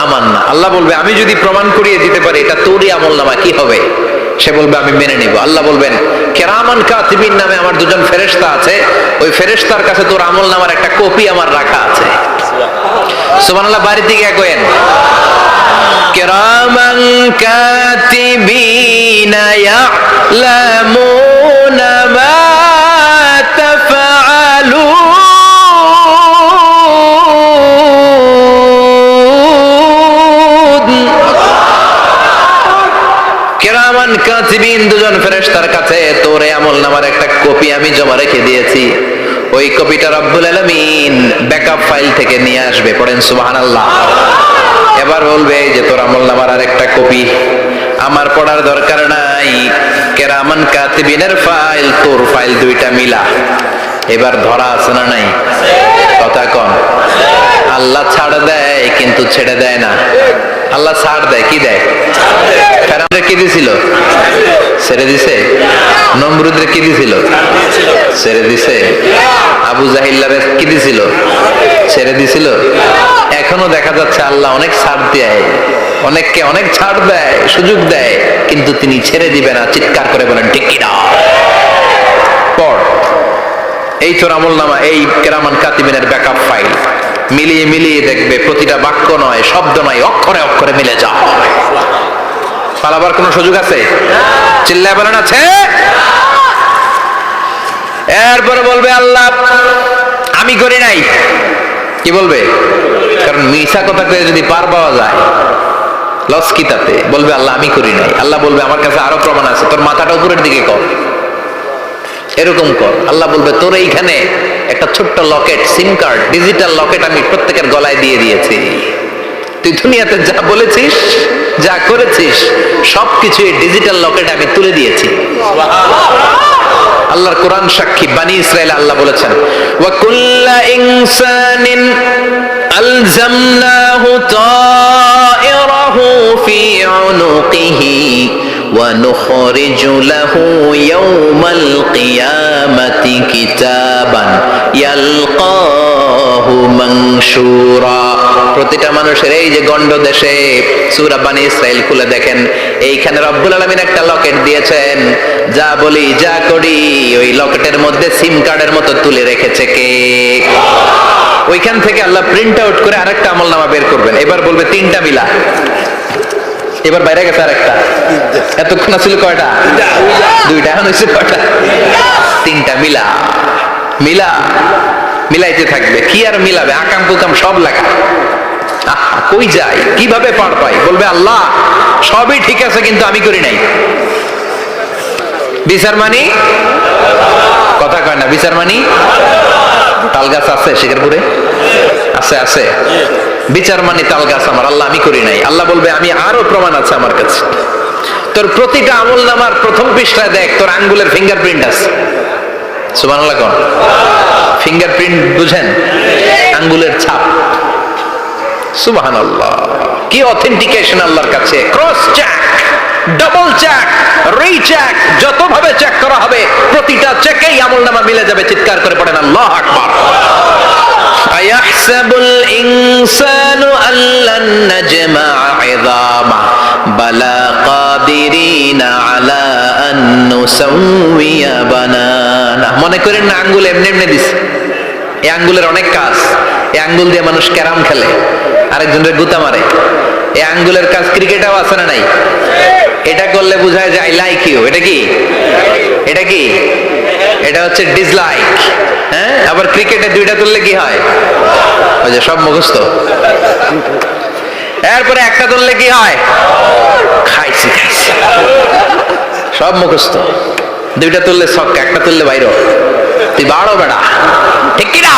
আমার না। আল্লাহ বলবে আমি যদি প্রমাণ করিয়ে দিতে পারি এটা তোরই আমলনামা, কি হবে? সে বলবে আমি মেনে নিব। আল্লাহ বলবেন কিরামান কাতিবিন নামে আমার দুজন ফেরেশতা আছে, ওই ফেরেশতার কাছে তোর আমলনামার একটা কপি আমার রাখা আছে। সুবহানাল্লাহ। বাড়িতে গিয়ে কইেন কিরামান কাতিবিনা ইয়ালামুনা মা তাফআলুন। কিরামান কাতিবিন দুজন ফেরেশতার কাছে তোর এই আমলনামার একটা কপি আমি জমা রেখে দিয়েছি, ওই কপিটা রব্বুল আলামিন ব্যাকআপ ফাইল থেকে নিয়ে আসবে। পড়েন সুবহানাল্লাহ। এবার বলবে এই যে তোর আমলনামার আরেকটা কপি আমার পড়ার দরকার নাই, কিরামান কাতিবিনের ফাইল তোর ফাইল দুইটা মিলা। এবার ধরা আছে না নাই? কথা কন। আল্লাহ ছাড় দেয় কিন্তু ছেড়ে দেয় না। আল্লাহ ছাড় দেয়, কি দেয়? ফেরাউনরে কি দিছিল? ছেড়ে দিছে। নমরুদরে কি দিছিল? ছেড়ে দিছে। আবু জাহিল্লারে কি দিছিল? ছেড়ে দিছিল। এখনো দেখা যাচ্ছে আল্লাহ অনেক ছাড় দেয়, অনেককে অনেক ছাড় দেয়, সুযোগ দেয়, কিন্তু তিনি ছেড়ে দিবে না। চিৎকার করে বলেন ঠিক কিনা? পড় এই তোর আমলনামা, এই কিরামান কাতিবিনের ব্যাকআপ ফাইল মিলিয়ে মিলিয়ে দেখবে প্রতিটা বাক্য নয়, শব্দ নয়, অক্ষরে অক্ষরে মিলে যায়। পালাবার কোনো সুযোগ আছে? চিল্লায় বলেন আছে। এরপরে বলবে আল্লাহ আমি করি নাই। কি বলবে? কারণ মিছা কথা কয়ে যদি পার পাওয়া যায় লস কি তাতে? বলবে আল্লাহ আমি করি নাই। আল্লাহ বলবে আমার কাছে আরো প্রমাণ আছে, তোর মাথাটা উপরের দিকে কর, এরকম কর। আল্লাহ বলবে তোর এইখানে একটা ছোট্ট লকেট, সিম কার্ড, ডিজিটাল লকেট আমি প্রত্যেকের গলায় দিয়ে দিয়েছি। তুই দুনিয়াতে যা বলেছিস, যা করেছিস, সবকিছু এই ডিজিটাল লকেটে আমি তুলে দিয়েছি। আল্লাহর কোরআন সাক্ষী, বানি ইসরাইল আল্লাহ বলেছেন ওয়া কুল্লা ইনসানিন আলজামনাহু তায়রাহু ফি উনুকিহি ওয়া নুখরিজু লাহু ইয়াওমাল কিয়ামাতি কিতাবান ইয়ালকাহু মানশুরা। প্রতিটা মানুষের এই যে গন্ড দেশে সূরা বানি ইসরাইল খুলে দেখেন, এইখানে রব্বুল আলামিন একটা লকেট দিয়েছেন। যা বলি যা করি ওই লকেটের মধ্যে সিম কার্ডের মতো তুলে রেখেছে কে? ওইখান থেকে আল্লাহ প্রিন্ট আউট করে আরেকটা আমলনামা বের করবেন। এবার বলবে তিনটা মিলা। এবার বাইরে গেছে আরেকটা। এতক্ষণ ছিল কয়টা? দুইটা। এখন হয়েছে কয়টা? তিনটা। মিলা মিলা মিলাইতে থাকবে। কি আর মিলাবে? আকাম কুকাম সব লাগা। কই যায়, কিভাবে পার পাই? বলবে আল্লাহ সবই ঠিক আছে কিন্তু আমি করি নাই। বিচার মানি? কথা কয় না। বিচার মানি? তাল গাছ আছে শিকারপুরে? আছে আছে। বিচার মানি তাল গাছ আমার। আল্লাহ আমি করি নাই। আল্লাহ বলবে আমি আরো প্রমাণ আছে আমার কাছে। তোর প্রতিটা আমলনামার প্রথম পৃষ্ঠায় দেখ তোর আঙ্গুলের ফিঙ্গারপ্রিন্ট আছে। সুবহানাল্লাহ কোন? ফিঙ্গারপ্রিন্ট বুঝেন? আঙ্গুলের ছাপ। সুবহানাল্লাহ, কি অথেন্টিকেশন আল্লাহর কাছে। Cross check, double check, recheck, যতভাবে চেক করা হবে প্রতিটা চেকেই আমলনামা মিলে যাবে। চিৎকার করে পড়েন আল্লাহু আকবার। আয়াহসাবুল ইনসানু আল্লান নাজমা ইযামা বালা কাদিরিনা আলা আন নুসাউইয়া বানানা। মনে করেন না আঙ্গুল এমনি এমনি দিছে। এই আঙ্গুলের অনেক কাজ। এই আঙ্গুল দিয়ে মানুষ ক্যারাম খেলে, আরেকজনের গুতা মারে। এই আঙ্গুলের কাজ ক্রিকেটেও আছে না নাই? এটা করলে বোঝায় যে আই লাইক ইউ। এটা কি? এটা কি? এটা হচ্ছে ডিসলাইক। হ্যাঁ, আবার ক্রিকেটে দুইটা তুললে কি হয়? ওই যে সব মুখস্থ। এরপরে একটা তুললে কি হয়? খাইছি খাইছি, সব মুখস্থ। দুইটা তুললে ছক্কা, একটা তুললে বাইরে। তুই বাড়ো বেড়া, ঠিক কিনা?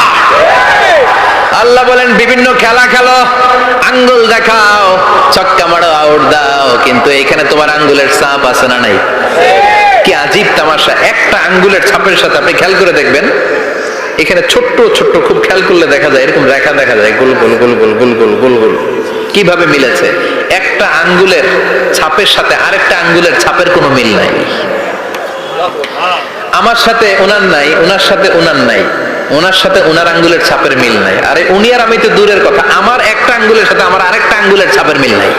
আল্লাহ বলেন বিভিন্ন খেলা খেলো, আঙ্গুল দেখাও, ছক্কা মারো, আউট দাও, কিন্তু এখানে তোমার আঙ্গুলের ছাপ আছে না নাই? কি আজীব তামাশা। একটা আঙ্গুলের ছাপের সাথে আপনি খেয়াল করে দেখবেন, এখানে ছোট্ট ছোট্ট খুব খেয়াল করলে দেখা যায় এরকম রেখা দেখা যায়, গোল গোল গোল গোল গোল গোল গোল গোল। কিভাবে মিলেছে? একটা আঙ্গুলের ছাপের সাথে আরেকটা আঙ্গুলের ছাপের কোনো মিল নাই। আমার সাথে ওনার নাই, ওনার সাথে ওনার নাই, ওনার সাথে ওনার আঙ্গুলের ছাপের মিল নাই। আরে উনি আর আমি তো দূরের কথা, আমার একটা আঙ্গুলের সাথে আমার আরেকটা আঙ্গুলের ছাপের মিল নাই।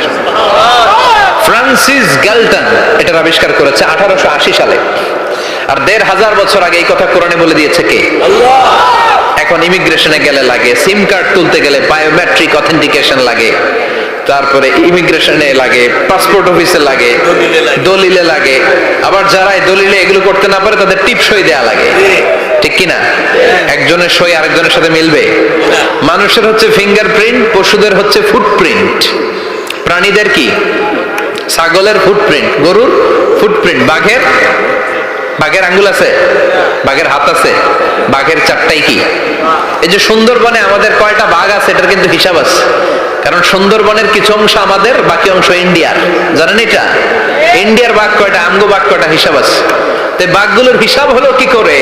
ফ্রান্সিস গ্যালটন এটার আবিষ্কার করেছে 1880 সালে। আর 1500 বছর আগে এই কথা কোরআনে বলে দিয়েছে কে? আল্লাহ। এখন ইমিগ্রেশনে গেলে লাগে, সিম কার্ড তুলতে গেলে বায়োমেট্রিক অথেন্টিকেশন লাগে, তারপরে ইমিগ্রেশনে লাগে, পাসপোর্ট অফিসে লাগে, দলিলে লাগে। আবার যারা দলিলে এগুলো করতে না পারে তাদের টিপ সই দেয়া লাগে, ঠিক কিনা? একজনের সই আরেকজনের সাথে মিলবে? মানুষের হচ্ছে ফিঙ্গারপ্রিন্ট, পশুদের হচ্ছে ফুটপ্রিন্ট, প্রাণীদের কি ছাগলের ফুটপ্রিন্ট, গরুর ফুটপ্রিন্ট, বাঘের আঙ্গুল আছে, বাঘের হাত আছে, বাঘের চারটাই কি? এই যে সুন্দরবনে আমাদের কয়টা বাঘ আছে এটার কিন্তু হিসাব আছে, কারণ সুন্দরবনের কিছু অংশ আমাদের, বাকি অংশ ইন্ডিয়ার। জানেন এটা? ইন্ডিয়ার বাঘ কয়টা, আমগো বাঘ কয়টা, হিসাব আছে। তো বাঘগুলোর হিসাব হলো কি করে?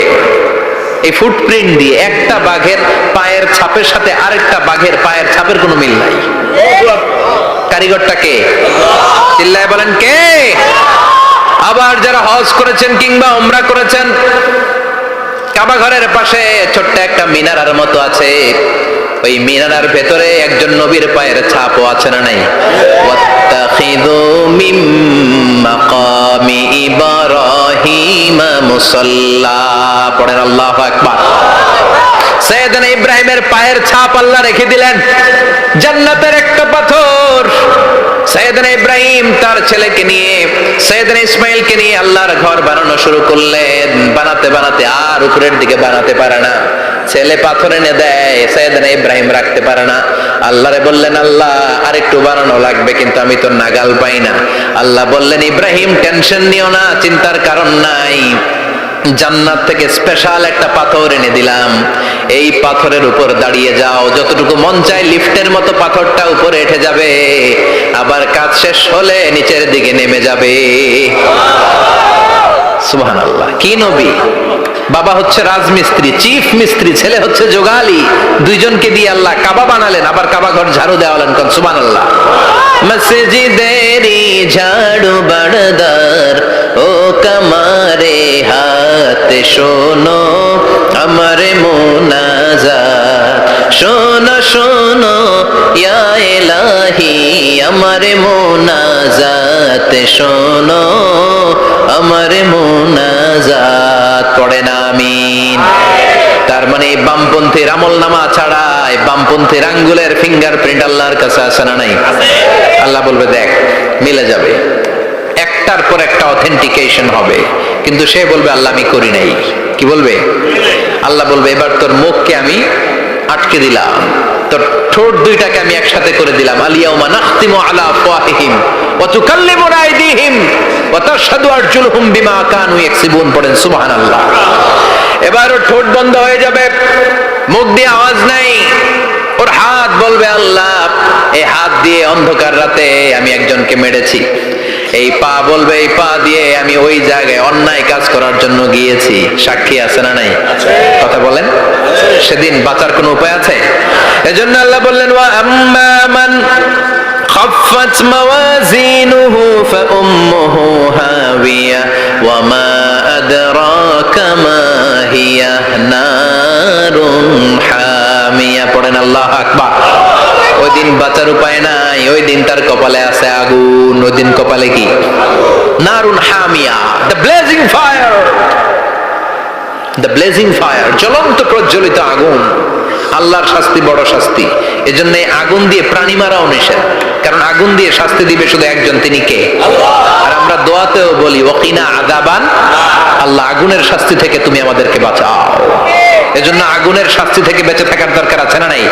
এই ফুটপ্রিন্ট দিয়ে একটা বাঘের পায়ের ছাপের সাথে আরেকটা বাঘের পায়ের ছাপের কোনো মিল নাই। কারিগরটা কে? চিল্লায় বলেন কে? আবার যারা হজ করেছেন কিংবা উমরা করেছেন, কাবা ঘরের পাশে ছোট্ট একটা মিনারার মতো আছে, ওই মিনারার ভেতরে একজন নবীর পায়ের ছাপও আছে না নাই? ওয়াত্তাখিযু মিম মাকামি ইব্রাহিম মুসাল্লা, পড়েন আল্লাহু আকবার। সাইয়েদনা ইব্রাহিমের পায়ের ছাপ আল্লাহ রেখে দিলেন জান্নাতের একটা পাথর। সাইয়েদনা ইব্রাহিম তার ছেলেকে নিয়ে, সাইয়েদনা ইসমাইলকে নিয়ে আল্লাহর ঘর বানানো শুরু করলেন। বানাতে বানাতে আর উপরের দিকে বানাতে পারে না, ছেলে পাথর এনে দেয়, সাইয়েদনা ইব্রাহিম রাখতে পারে না। আল্লাহরে বললেন, আল্লাহ আরেকটু বানানো লাগবে, কিন্তু আমি তো নাগাল পাই না। আল্লাহ বললেন, ইব্রাহিম টেনশন নিও না, চিন্তার কারণ নাই, জান্নাত থেকে স্পেশাল একটা পাথর এনে দিলাম, এই পাথরের উপর দাঁড়িয়ে যাও, যতটুকু মন চায় লিফটের মতো পাথরটা উপরে উঠে যাবে, আবার কাজ শেষ হলে নিচের দিকে নেমে যাবে। সুবহানাল্লাহ। কি নবী! বাবা হচ্ছে রাজমিস্ত্রি, চিফ মিস্ত্রি, ছেলে হচ্ছে যোগালী, দুইজনকে দিয়ে আল্লাহ কাবা বানালেন, আবার কাবা ঘর ঝাড়ু দেওয়ালেন। কোন সুবহানাল্লাহ। মসজিদেরি ঝাড়ু বারদার ও কামারে হাত শোনো আমার মুনাজাত, শোনো শোনো ইয়া ইলাহি আমার মুনাজাত, শোনো আমার মুনাজাত, পড়েন আমিন। তার মানে বামপন্থীর আমল নামা ছাড়াই বামপন্থীর আঙ্গুলের ফিঙ্গারপ্রিন্ট আল্লাহর কাছে আছে না নাই? আল্লাহ বলবে দেখ মিলে যাবে, একটার পর একটা অথেন্টিকেশন হবে, কিন্তু সে বলবে আল্লাহ আমি করি নাই। কি বলবে? আল্লাহ বলবে এবার তোর মুখকে আমি আটকে দিলাম, তোর ঠোঁট দুইটাকে আমি একসাথে করে দিলাম। আলিয়াউমা নাখতিমু আলা আফওয়াহিহিম ওয়া তুকাল্লিমুনা আইদিহিম ওয়া তাশহাদু আরজুলুহুম বিমা কানু ইয়াকসিবুন, পড়েন সুবহানাল্লাহ। এবার ওর ঠোঁট বন্ধ হয়ে যাবে, মুখ দিয়ে আওয়াজ নাই, ওর হাত বলবে আল্লাহ এই হাত দিয়ে অন্ধকার রাতে আমি একজনকে মেরেছি, এই পা বলবে এই পা দিয়ে আমি ওই জায়গায় অন্যায় কাজ করার জন্য গিয়েছি। সাক্ষী আছে না নাই? কথা বলেন। সেদিন বাঁচার কোনো উপায় আছে? এজন্য আল্লাহ বললেন ওয়া আম্মা মান খাফফাত মাওয়াজিনুহু ফাউম্মুহু হাওিয়া ওয়া মা আদরাকা মা হিয়া নারুন হামিয়া, পড়েন আল্লাহু আকবার। ওই দিন বাঁচার উপায় নাই, ওই দিন তার কপালে আছে আগুন। ওই দিন কপালে কি? নারুন হামিয়া, the blazing fire, the blazing fire, জ্বলন্ত প্রজ্বলিত আগুন। আল্লাহর শাস্তি বড় শাস্তি, এজন্য আগুন দিয়ে প্রাণী মারাও নিষেধ, কারণ আগুন দিয়ে শাস্তি দিবে শুধু একজন, তিনি কে? আর আমরা দোয়াতেও বলি ওয়াকিনা আযাবান, আল্লাহ আগুনের শাস্তি থেকে তুমি আমাদেরকে বাঁচাও। এজন্য আগুনের শাস্তি থেকে বেঁচে থাকার দরকার আছে না নাই?